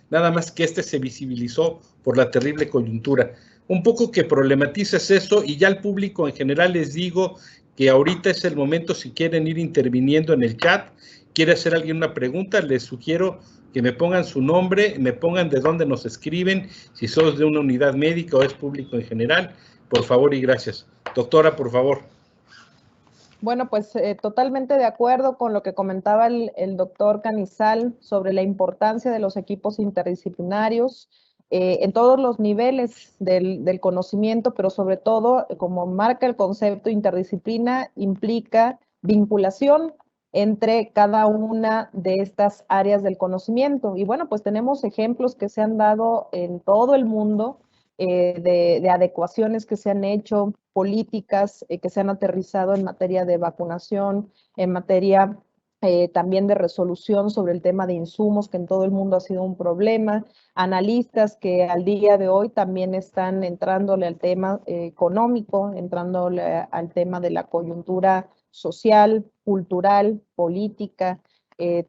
nada más que se visibilizó por la terrible coyuntura. Un poco que problematices eso, y ya al público en general les digo que ahorita es el momento, si quieren ir interviniendo en el chat, quiere hacer alguien una pregunta, les sugiero que me pongan su nombre, me pongan de dónde nos escriben, si sos de una unidad médica o es público en general, por favor y gracias. Doctora, por favor. Bueno, pues totalmente de acuerdo con lo que comentaba el doctor Canizal sobre la importancia de los equipos interdisciplinarios en todos los niveles del conocimiento, pero sobre todo, como marca el concepto, interdisciplina implica vinculación entre cada una de estas áreas del conocimiento. Y bueno, pues tenemos ejemplos que se han dado en todo el mundo de adecuaciones que se han hecho, políticas que se han aterrizado en materia de vacunación, en materia también de resolución sobre el tema de insumos, que en todo el mundo ha sido un problema, analistas que al día de hoy también están entrándole al tema económico, entrándole al tema de la coyuntura social, cultural, política,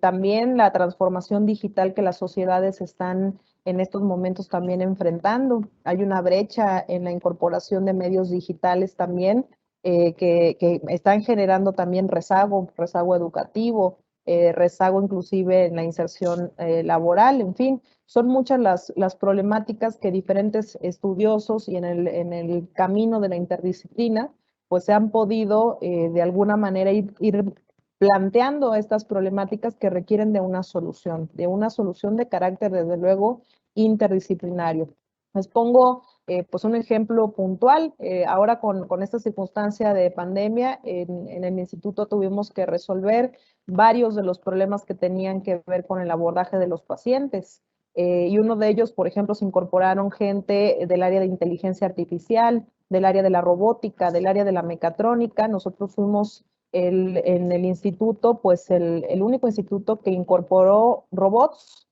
también la transformación digital que las sociedades están en estos momentos también enfrentando. Hay una brecha en la incorporación de medios digitales también que están generando también rezago educativo, rezago inclusive en la inserción laboral, en fin, son muchas las problemáticas que diferentes estudiosos y en el camino de la interdisciplina pues se han podido de alguna manera ir planteando estas problemáticas que requieren de una solución de carácter, desde luego, interdisciplinario. Les pongo pues un ejemplo puntual. Ahora con esta circunstancia de pandemia, en el instituto tuvimos que resolver varios de los problemas que tenían que ver con el abordaje de los pacientes. Y uno de ellos, por ejemplo, se incorporaron gente del área de inteligencia artificial, del área de la robótica, del área de la mecatrónica. Nosotros fuimos en el instituto, pues el único instituto que incorporó robots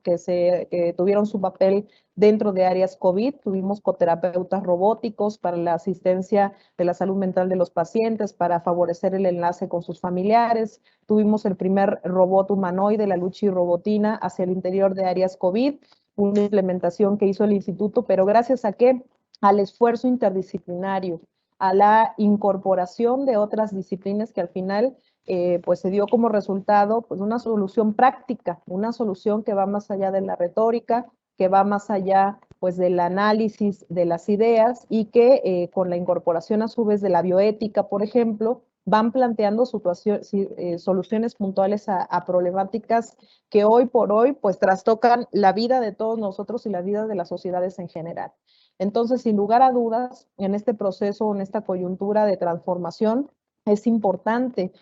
que tuvieron su papel dentro de áreas COVID. Tuvimos coterapeutas robóticos para la asistencia de la salud mental de los pacientes, para favorecer el enlace con sus familiares. Tuvimos el primer robot humanoide, la Luchi Robotina, hacia el interior de áreas COVID, una implementación que hizo el instituto, pero gracias a qué? Al esfuerzo interdisciplinario, a la incorporación de otras disciplinas que al final pues se dio como resultado pues una solución práctica, una solución que va más allá de la retórica, que va más allá pues del análisis de las ideas y que con la incorporación a su vez de la bioética, por ejemplo, van planteando soluciones puntuales a problemáticas que hoy por hoy pues trastocan la vida de todos nosotros y la vida de las sociedades en general. Entonces, sin lugar a dudas, en este proceso, en esta coyuntura de transformación, es importante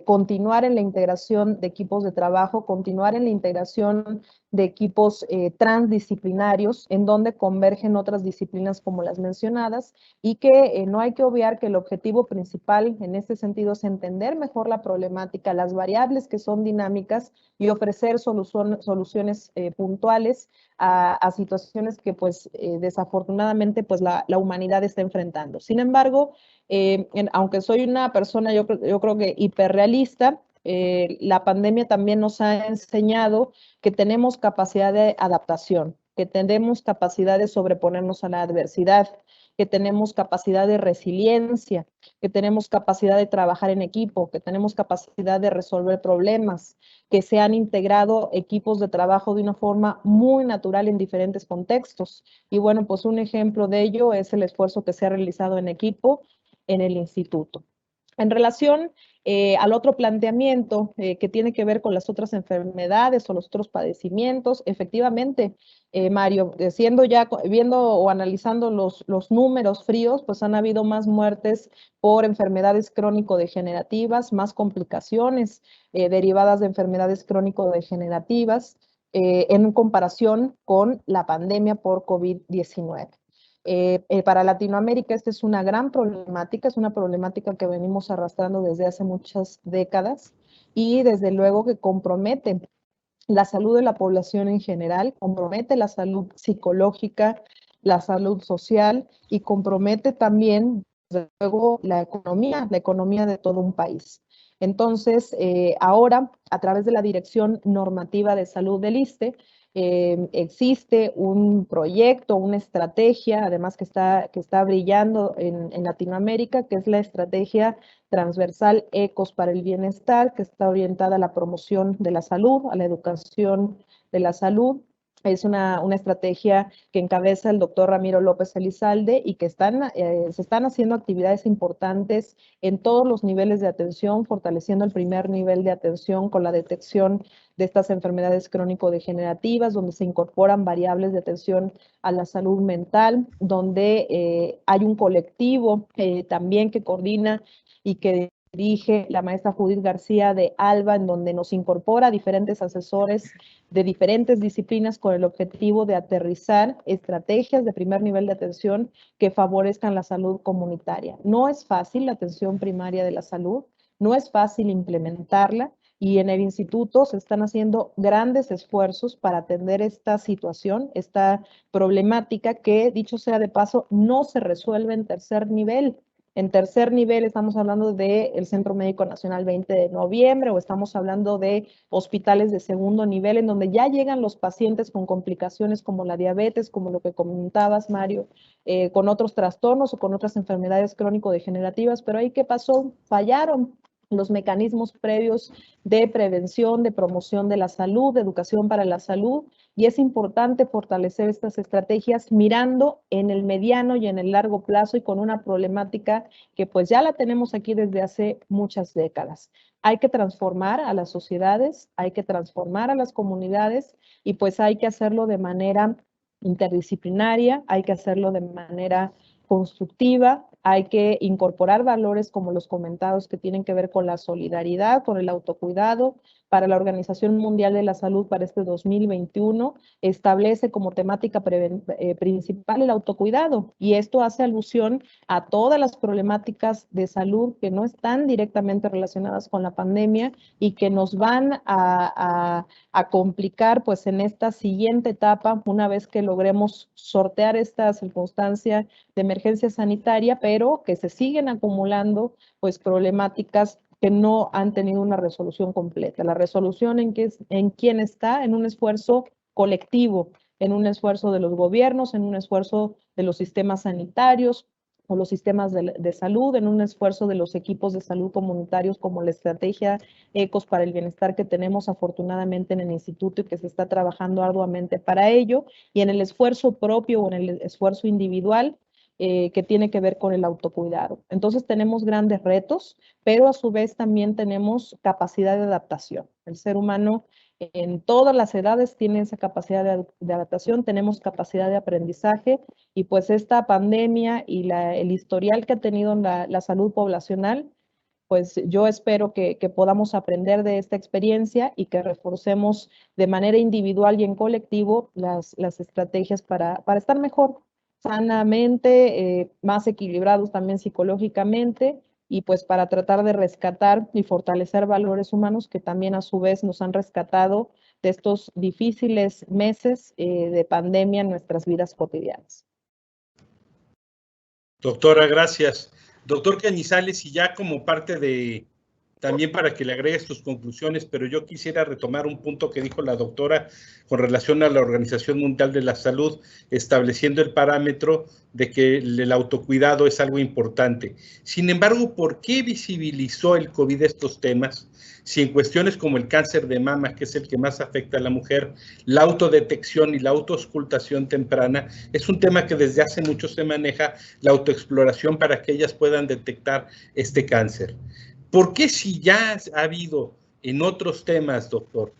continuar en la integración de equipos de trabajo, continuar en la integración de equipos transdisciplinarios, en donde convergen otras disciplinas como las mencionadas, y que no hay que obviar que el objetivo principal en este sentido es entender mejor la problemática, las variables que son dinámicas y ofrecer soluciones puntuales a situaciones que pues desafortunadamente pues la humanidad está enfrentando. Sin embargo, aunque soy una persona yo creo que hiperrealista, la pandemia también nos ha enseñado que tenemos capacidad de adaptación, que tenemos capacidad de sobreponernos a la adversidad, que tenemos capacidad de resiliencia, que tenemos capacidad de trabajar en equipo, que tenemos capacidad de resolver problemas, que se han integrado equipos de trabajo de una forma muy natural en diferentes contextos. Y bueno, pues un ejemplo de ello es el esfuerzo que se ha realizado en equipo en el instituto. En relación al otro planteamiento que tiene que ver con las otras enfermedades o los otros padecimientos, efectivamente, Mario, viendo o analizando los números fríos, pues han habido más muertes por enfermedades crónico-degenerativas, más complicaciones derivadas de enfermedades crónico-degenerativas en comparación con la pandemia por COVID-19. Para Latinoamérica esta es una gran problemática, es una problemática que venimos arrastrando desde hace muchas décadas y desde luego que compromete la salud de la población en general, compromete la salud psicológica, la salud social y compromete también, desde luego, la economía de todo un país. Entonces, ahora, a través de la Dirección Normativa de Salud del ISSSTE, existe un proyecto, una estrategia, además que está brillando en Latinoamérica, que es la estrategia transversal ECOS para el Bienestar, que está orientada a la promoción de la salud, a la educación de la salud. Es una estrategia que encabeza el doctor Ramiro López Elizalde y que se están haciendo actividades importantes en todos los niveles de atención, fortaleciendo el primer nivel de atención con la detección de estas enfermedades crónico-degenerativas, donde se incorporan variables de atención a la salud mental, donde hay un colectivo también que coordina y que dirige la maestra Judith García de Alba, en donde nos incorpora diferentes asesores de diferentes disciplinas con el objetivo de aterrizar estrategias de primer nivel de atención que favorezcan la salud comunitaria. No es fácil la atención primaria de la salud, no es fácil implementarla, y en el instituto se están haciendo grandes esfuerzos para atender esta situación, esta problemática que, dicho sea de paso, no se resuelve en tercer nivel. En tercer nivel estamos hablando del Centro Médico Nacional 20 de noviembre o estamos hablando de hospitales de segundo nivel en donde ya llegan los pacientes con complicaciones como la diabetes, como lo que comentabas, Mario, con otros trastornos o con otras enfermedades crónico-degenerativas, pero ahí ¿qué pasó? Fallaron los mecanismos previos de prevención, de promoción de la salud, de educación para la salud, y es importante fortalecer estas estrategias mirando en el mediano y en el largo plazo y con una problemática que pues ya la tenemos aquí desde hace muchas décadas. Hay que transformar a las sociedades, hay que transformar a las comunidades y pues hay que hacerlo de manera interdisciplinaria, hay que hacerlo de manera constructiva, hay que incorporar valores como los comentados que tienen que ver con la solidaridad, con el autocuidado. Para la Organización Mundial de la Salud para este 2021 establece como temática principal el autocuidado, y esto hace alusión a todas las problemáticas de salud que no están directamente relacionadas con la pandemia y que nos van a complicar pues en esta siguiente etapa una vez que logremos sortear esta circunstancia de emergencia sanitaria, pero que se siguen acumulando pues problemáticas que no han tenido una resolución completa. La resolución en quién está, en un esfuerzo colectivo, en un esfuerzo de los gobiernos, en un esfuerzo de los sistemas sanitarios o los sistemas de salud, en un esfuerzo de los equipos de salud comunitarios como la estrategia ECOS para el bienestar que tenemos afortunadamente en el instituto y que se está trabajando arduamente para ello, y en el esfuerzo propio o en el esfuerzo individual que tiene que ver con el autocuidado. Entonces tenemos grandes retos, pero a su vez también tenemos capacidad de adaptación. El ser humano en todas las edades tiene esa capacidad de adaptación, tenemos capacidad de aprendizaje, y pues esta pandemia y el historial que ha tenido la salud poblacional, pues yo espero que podamos aprender de esta experiencia y que reforcemos de manera individual y en colectivo las estrategias para estar mejor, sanamente, más equilibrados también psicológicamente, y pues para tratar de rescatar y fortalecer valores humanos que también a su vez nos han rescatado de estos difíciles meses de pandemia en nuestras vidas cotidianas. Doctora, gracias. Doctor Cañizales, y ya como parte de, también para que le agregues tus conclusiones, pero yo quisiera retomar un punto que dijo la doctora con relación a la Organización Mundial de la Salud, estableciendo el parámetro de que el autocuidado es algo importante. Sin embargo, ¿por qué visibilizó el COVID estos temas? Si en cuestiones como el cáncer de mama, que es el que más afecta a la mujer, la autodetección y la autoocultación temprana es un tema que desde hace mucho se maneja, la autoexploración para que ellas puedan detectar este cáncer. ¿Por qué si ya ha habido en otros temas, doctor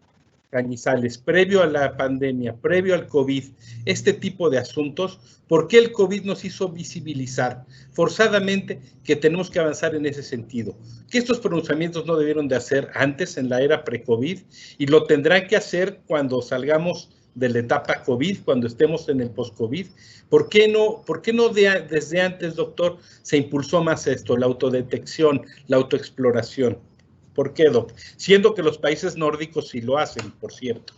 Cañizales, previo a la pandemia, previo al COVID, este tipo de asuntos, por qué el COVID nos hizo visibilizar forzadamente que tenemos que avanzar en ese sentido? Que estos pronunciamientos no debieron de hacer antes, en la era pre-COVID, y lo tendrán que hacer cuando salgamos de la etapa COVID, cuando estemos en el post-COVID. ¿Por qué no desde antes, doctor, se impulsó más esto, la autodetección, la autoexploración? ¿Por qué, doc? Siendo que los países nórdicos sí lo hacen, por cierto.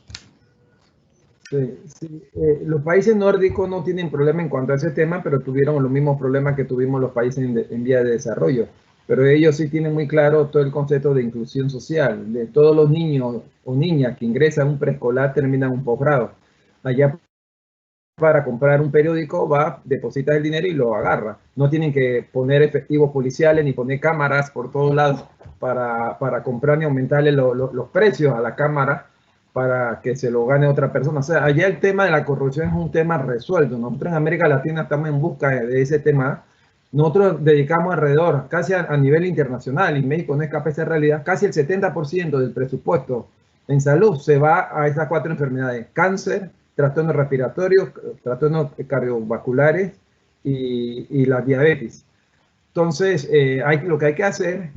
Sí. Los países nórdicos no tienen problema en cuanto a ese tema, pero tuvieron los mismos problemas que tuvimos los países en vía de desarrollo. pero ellos sí tienen muy claro todo el concepto de inclusión social. De todos los niños o niñas que ingresan a un preescolar terminan un posgrado. Allá para comprar un periódico va, deposita el dinero y lo agarra. No tienen que poner efectivos policiales ni poner cámaras por todos lados para comprar ni aumentarle los precios a la cámara para que se lo gane otra persona. O sea, allá el tema de la corrupción es un tema resuelto. Nosotros en América Latina estamos en busca de ese tema. Nosotros dedicamos alrededor, casi a nivel internacional, y México no escapa esa realidad, casi el 70% del presupuesto en salud se va a esas 4 enfermedades: cáncer, trastornos respiratorios, trastornos cardiovasculares y la diabetes. Entonces, lo que hay que hacer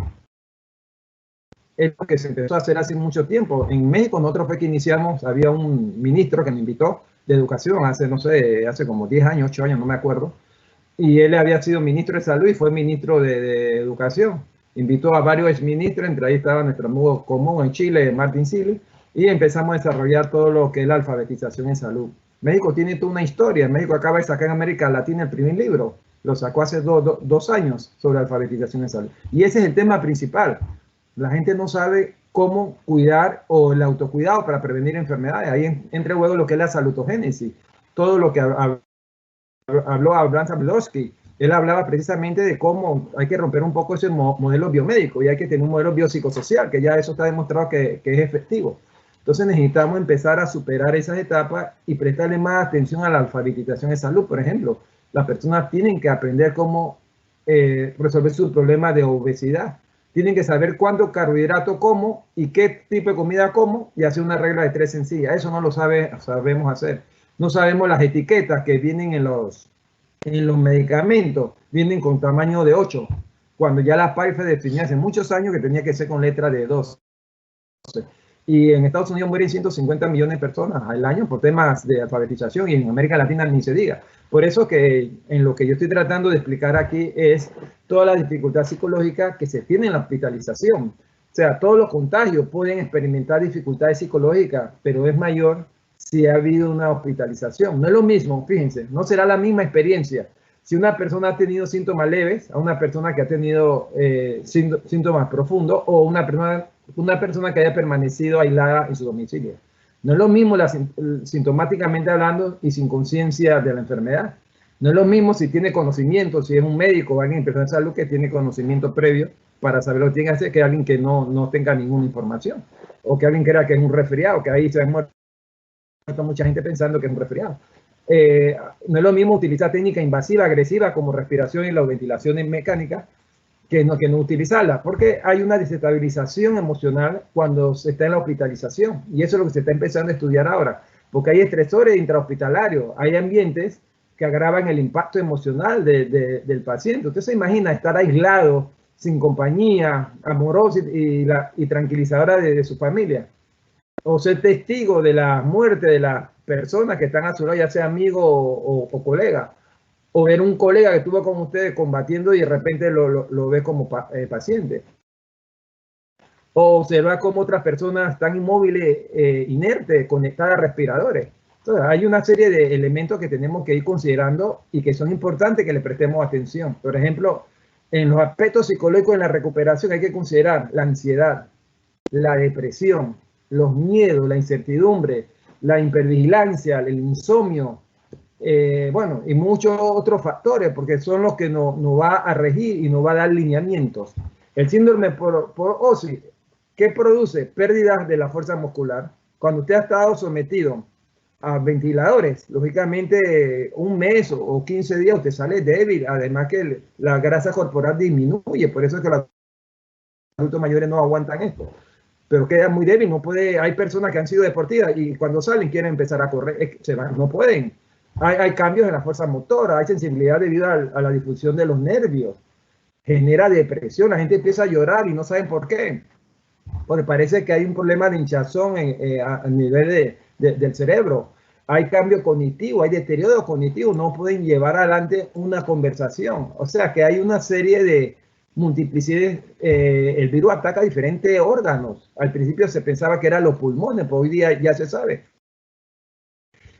es lo que se empezó a hacer hace mucho tiempo. En México nosotros fue que iniciamos, había un ministro que me invitó de educación hace, no sé, hace como 10 años, 8 años, no me acuerdo, y él había sido ministro de salud y fue ministro de educación. Invitó a varios exministros, entre ahí estaba nuestro amigo común en Chile, Martin Silly, y empezamos a desarrollar todo lo que es la alfabetización en salud. México tiene toda una historia. México acaba de sacar en América Latina el primer libro. Lo sacó hace 2 años sobre alfabetización en salud. Y ese es el tema principal. La gente no sabe cómo cuidar o el autocuidado para prevenir enfermedades. Ahí entra luego lo que es la salutogénesis. Todo lo que habló Abraham Zablowski. Él hablaba precisamente de cómo hay que romper un poco ese modelo biomédico y hay que tener un modelo biopsicosocial, que ya eso está demostrado que es efectivo. Entonces necesitamos empezar a superar esas etapas y prestarle más atención a la alfabetización de salud. Por ejemplo, las personas tienen que aprender cómo resolver su problema de obesidad. Tienen que saber cuánto carbohidrato como y qué tipo de comida como y hacer una regla de 3 sencilla. Eso no lo sabemos hacer. No sabemos las etiquetas que vienen en los medicamentos, vienen con tamaño de 8, cuando ya la PAIFE definía hace muchos años que tenía que ser con letra de 12. Y en Estados Unidos mueren 150 millones de personas al año por temas de alfabetización y en América Latina ni se diga. Por eso que en lo que yo estoy tratando de explicar aquí es toda la dificultad psicológica que se tiene en la hospitalización. O sea, todos los contagios pueden experimentar dificultades psicológicas, pero es mayor si ha habido una hospitalización. No es lo mismo, fíjense, no será la misma experiencia si una persona ha tenido síntomas leves a una persona que ha tenido síntomas profundos o una persona que haya permanecido aislada en su domicilio. No es lo mismo sintomáticamente hablando y sin conciencia de la enfermedad. No es lo mismo si tiene conocimiento, si es un médico o alguien en personal de salud que tiene conocimiento previo para saber lo que tiene que hacer, que alguien que no tenga ninguna información. O que alguien crea que es un resfriado, que ahí se ha muerto mucha gente pensando que es un resfriado. No es lo mismo utilizar técnica invasiva, agresiva, como respiración y la ventilación mecánica, que no utilizarla, porque hay una desestabilización emocional cuando se está en la hospitalización, y eso es lo que se está empezando a estudiar ahora, porque hay estresores intrahospitalarios, hay ambientes que agravan el impacto emocional del paciente. Usted se imagina estar aislado, sin compañía, amorosa y tranquilizadora de su familia, o ser testigo de la muerte de las personas que están a su lado, ya sea amigo o colega, o ver un colega que estuvo con ustedes combatiendo y de repente lo ve como paciente. O observar cómo otras personas están inmóviles, inertes, conectadas a respiradores. Entonces, hay una serie de elementos que tenemos que ir considerando y que son importantes que le prestemos atención. Por ejemplo, en los aspectos psicológicos de la recuperación hay que considerar la ansiedad, la depresión, los miedos, la incertidumbre, la hipervigilancia, el insomnio, bueno, y muchos otros factores, porque son los que nos va a regir y nos va a dar lineamientos. El síndrome por OSI, ¿qué produce? Pérdidas de la fuerza muscular. Cuando usted ha estado sometido a ventiladores, lógicamente un mes o 15 días usted sale débil, además que la grasa corporal disminuye, por eso es que los adultos mayores no aguantan esto. Pero queda muy débil, no puede. Hay personas que han sido deportivas y cuando salen quieren empezar a correr, no pueden. Hay cambios en la fuerza motora, hay sensibilidad debido a la difusión de los nervios, genera depresión, la gente empieza a llorar y no saben por qué, porque parece que hay un problema de hinchazón a nivel del cerebro. Hay cambio cognitivo, hay deterioro cognitivo, no pueden llevar adelante una conversación. O sea que hay una serie de multiplicidades. El virus ataca diferentes órganos. Al principio se pensaba que eran los pulmones, pero hoy día ya se sabe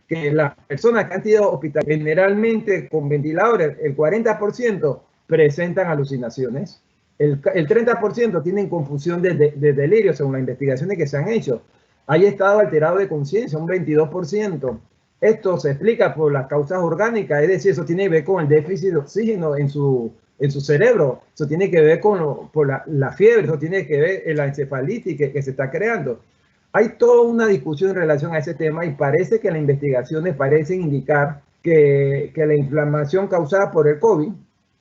que las personas que han sido hospitalizadas generalmente con ventiladores, el 40% presentan alucinaciones, El 30% tienen confusión de delirio según las investigaciones que se han hecho. Hay estado alterado de conciencia, un 22%. Esto se explica por las causas orgánicas, es decir, eso tiene que ver con el déficit de oxígeno en su cerebro, eso tiene que ver con la fiebre, eso tiene que ver en la encefalitis que se está creando. Hay toda una discusión en relación a ese tema y parece que las investigaciones parecen indicar que la inflamación causada por el COVID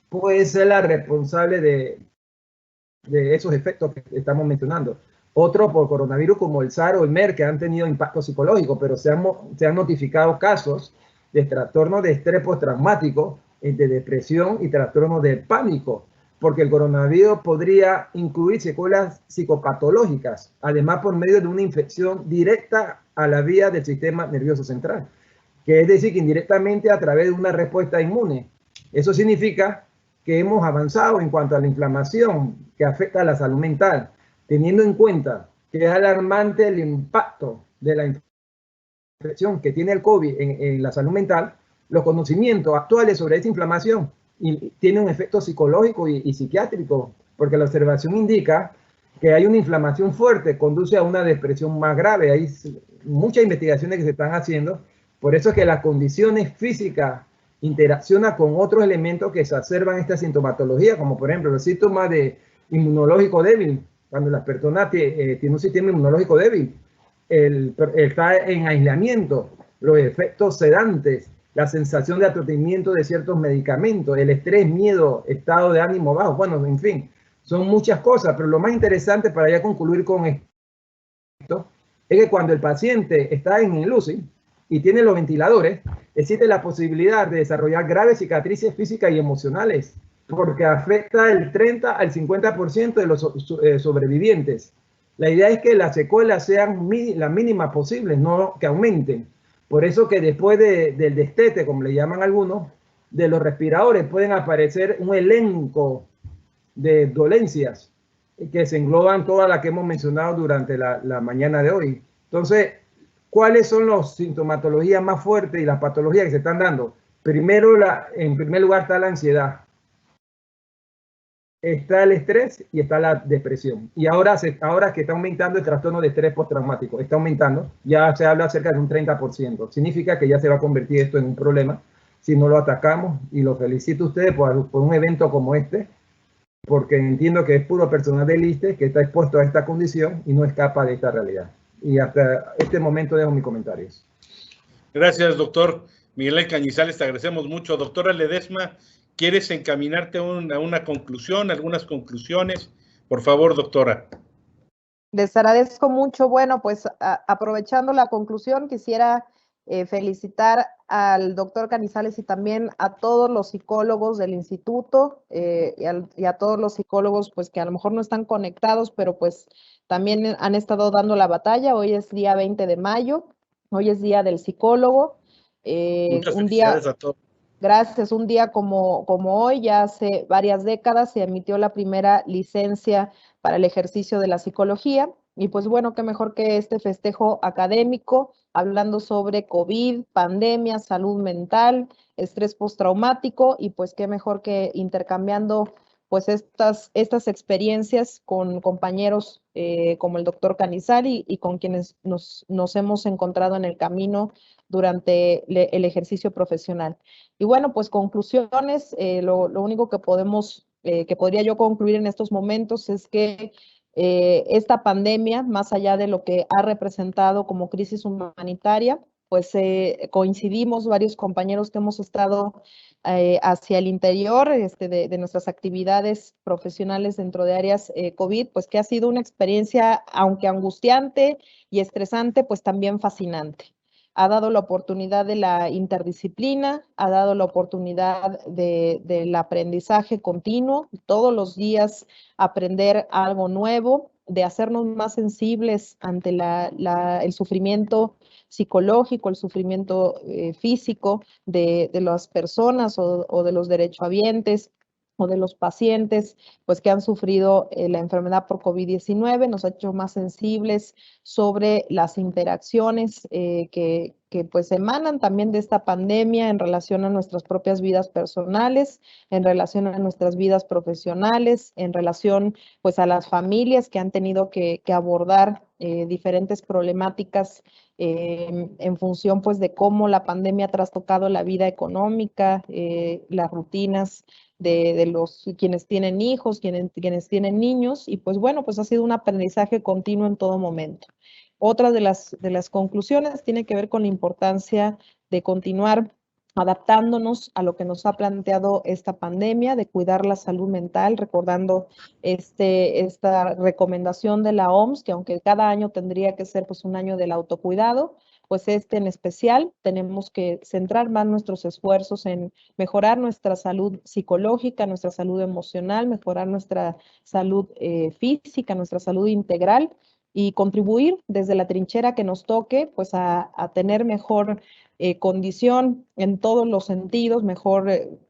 puede ser la responsable de esos efectos que estamos mencionando. Otros por coronavirus como el SARS o el MERS que han tenido impacto psicológico, pero se han notificado casos de trastorno de estrés postraumático, de depresión y trastorno de pánico, porque el coronavirus podría incluir secuelas psicopatológicas, además por medio de una infección directa a la vía del sistema nervioso central, que es decir, que indirectamente a través de una respuesta inmune. Eso significa que hemos avanzado en cuanto a la inflamación que afecta a la salud mental, teniendo en cuenta que es alarmante el impacto de la infección que tiene el COVID en la salud mental. Los conocimientos actuales sobre esta inflamación tienen un efecto psicológico y psiquiátrico, porque la observación indica que hay una inflamación fuerte, conduce a una depresión más grave. Hay muchas investigaciones que se están haciendo, por eso es que las condiciones físicas interaccionan con otros elementos que exacerban esta sintomatología, como por ejemplo los síntomas de inmunológico débil. Cuando las personas tienen un sistema inmunológico débil, está en aislamiento, los efectos sedantes, la sensación de aturdimiento de ciertos medicamentos, el estrés, miedo, estado de ánimo bajo, bueno, en fin, son muchas cosas, pero lo más interesante para ya concluir con esto es que cuando el paciente está en el UCI y tiene los ventiladores, existe la posibilidad de desarrollar graves cicatrices físicas y emocionales, porque afecta el 30 al 50% de los sobrevivientes. La idea es que las secuelas sean las mínimas posibles, no que aumenten. Por eso que después del destete, como le llaman algunos, de los respiradores pueden aparecer un elenco de dolencias que se engloban todas las que hemos mencionado durante la mañana de hoy. Entonces, ¿cuáles son las sintomatologías más fuertes y las patologías que se están dando? Primero, en primer lugar está la ansiedad, está el estrés y está la depresión. Y ahora que está aumentando el trastorno de estrés postraumático, está aumentando, ya se habla cerca de un 30%. Significa que ya se va a convertir esto en un problema si no lo atacamos, y los felicito a ustedes por un evento como este, porque entiendo que es puro personal del ISSSTE que está expuesto a esta condición y no escapa de esta realidad. Y hasta este momento dejo mis comentarios. Gracias, doctor Miguel Ángel Cañizales, te agradecemos mucho. Doctora Ledesma, ¿quieres encaminarte a una conclusión, algunas conclusiones? Por favor, doctora. Les agradezco mucho. Bueno, pues aprovechando la conclusión, quisiera felicitar al doctor Cañizales y también a todos los psicólogos del instituto y a todos los psicólogos pues que a lo mejor no están conectados, pero pues también han estado dando la batalla. Hoy es día 20 de mayo, hoy es día del psicólogo. Muchas felicidades a todos. Gracias, un día como hoy, ya hace varias décadas, se emitió la primera licencia para el ejercicio de la psicología. Y pues bueno, qué mejor que este festejo académico, hablando sobre COVID, pandemia, salud mental, estrés postraumático, y pues qué mejor que intercambiando pues estas experiencias con compañeros como el doctor Canizali y con quienes nos hemos encontrado en el camino durante el ejercicio profesional. Y bueno, pues conclusiones, lo único que podría yo concluir en estos momentos es que esta pandemia, más allá de lo que ha representado como crisis humanitaria, pues coincidimos varios compañeros que hemos estado hacia el interior de nuestras actividades profesionales dentro de áreas COVID, pues que ha sido una experiencia, aunque angustiante y estresante, pues también fascinante. Ha dado la oportunidad de la interdisciplina, ha dado la oportunidad del aprendizaje continuo, todos los días aprender algo nuevo, de hacernos más sensibles ante el sufrimiento psicológico, el sufrimiento físico de las personas o de los derechohabientes, o de los pacientes pues que han sufrido la enfermedad por COVID-19, nos ha hecho más sensibles sobre las interacciones que pues emanan también de esta pandemia en relación a nuestras propias vidas personales, en relación a nuestras vidas profesionales, en relación pues a las familias que han tenido que abordar diferentes problemáticas en función pues de cómo la pandemia ha trastocado la vida económica, las rutinas de los quienes tienen hijos, quienes tienen niños, y pues bueno, pues ha sido un aprendizaje continuo en todo momento. Otra de las conclusiones tiene que ver con la importancia de continuar adaptándonos a lo que nos ha planteado esta pandemia, de cuidar la salud mental, recordando esta recomendación de la OMS, que aunque cada año tendría que ser pues un año del autocuidado, pues en especial tenemos que centrar más nuestros esfuerzos en mejorar nuestra salud psicológica, nuestra salud emocional, mejorar nuestra salud física, nuestra salud integral y contribuir desde la trinchera que nos toque, pues a tener mejor condición en todos los sentidos, mejor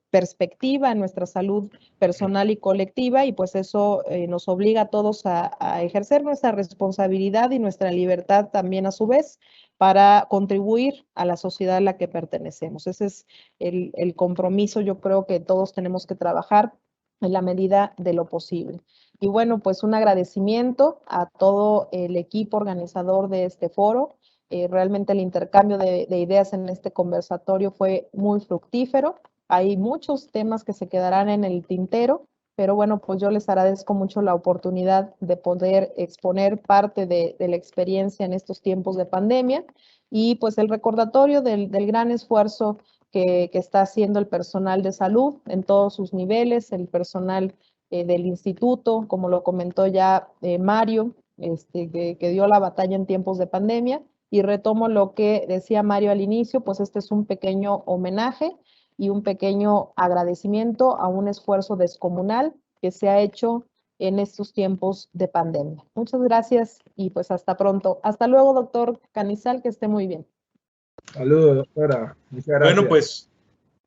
perspectiva en nuestra salud personal y colectiva, y pues eso nos obliga a todos a ejercer nuestra responsabilidad y nuestra libertad también a su vez para contribuir a la sociedad a la que pertenecemos. Ese es el compromiso, yo creo que todos tenemos que trabajar en la medida de lo posible. Y bueno, pues un agradecimiento a todo el equipo organizador de este foro. Realmente el intercambio de ideas en este conversatorio fue muy fructífero. Hay muchos temas que se quedarán en el tintero, pero bueno, pues yo les agradezco mucho la oportunidad de poder exponer parte de la experiencia en estos tiempos de pandemia y pues el recordatorio del gran esfuerzo que está haciendo el personal de salud en todos sus niveles, el personal del instituto, como lo comentó ya Mario, que dio la batalla en tiempos de pandemia. Y retomo lo que decía Mario al inicio, pues este es un pequeño homenaje y un pequeño agradecimiento a un esfuerzo descomunal que se ha hecho en estos tiempos de pandemia. Muchas gracias y pues hasta pronto. Hasta luego, doctor Canizal, que esté muy bien. Saludos, doctora. Muchas gracias. Bueno, pues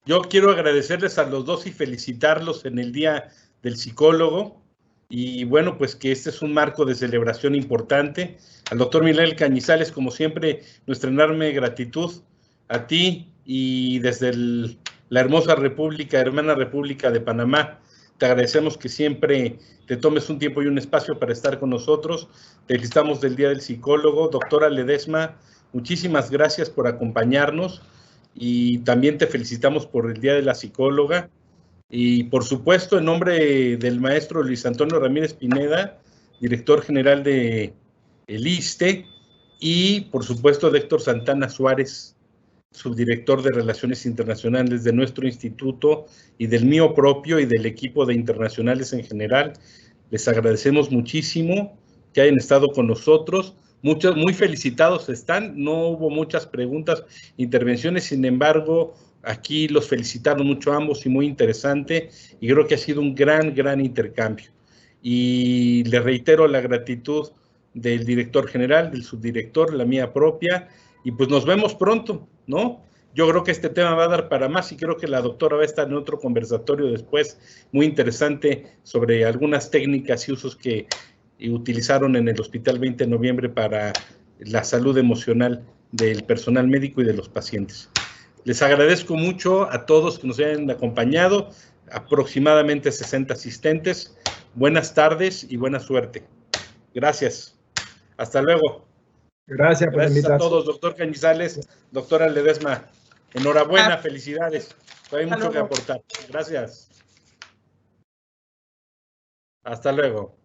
yo quiero agradecerles a los dos y felicitarlos en el Día del Psicólogo. Y bueno, pues que este es un marco de celebración importante. Al doctor Miguel Cañizales, como siempre, nuestra enorme gratitud a ti y desde la hermosa República, hermana República de Panamá. Te agradecemos que siempre te tomes un tiempo y un espacio para estar con nosotros. Te felicitamos del Día del Psicólogo. Doctora Ledesma, muchísimas gracias por acompañarnos y también te felicitamos por el Día de la Psicóloga. Y por supuesto, en nombre del maestro Luis Antonio Ramírez Pineda, director general de el ISSSTE, y por supuesto de Héctor Santana Suárez, subdirector de Relaciones Internacionales de nuestro instituto y del mío propio y del equipo de internacionales en general, les agradecemos muchísimo que hayan estado con nosotros. Muchos, muy felicitados están, no hubo muchas preguntas, intervenciones, sin embargo, aquí los felicitaron mucho ambos y muy interesante, y creo que ha sido un gran intercambio. Y le reitero la gratitud del director general, del subdirector, la mía propia, y pues nos vemos pronto, ¿no? Yo creo que este tema va a dar para más y creo que la doctora va a estar en otro conversatorio después muy interesante sobre algunas técnicas y usos que utilizaron en el Hospital 20 de Noviembre para la salud emocional del personal médico y de los pacientes. Les agradezco mucho a todos que nos hayan acompañado, aproximadamente 60 asistentes. Buenas tardes y buena suerte. Gracias. Hasta luego. Gracias por la invitación. Gracias a todos, doctor Cañizales, doctora Ledesma. Enhorabuena, felicidades. Hay mucho que aportar. Gracias. Hasta luego.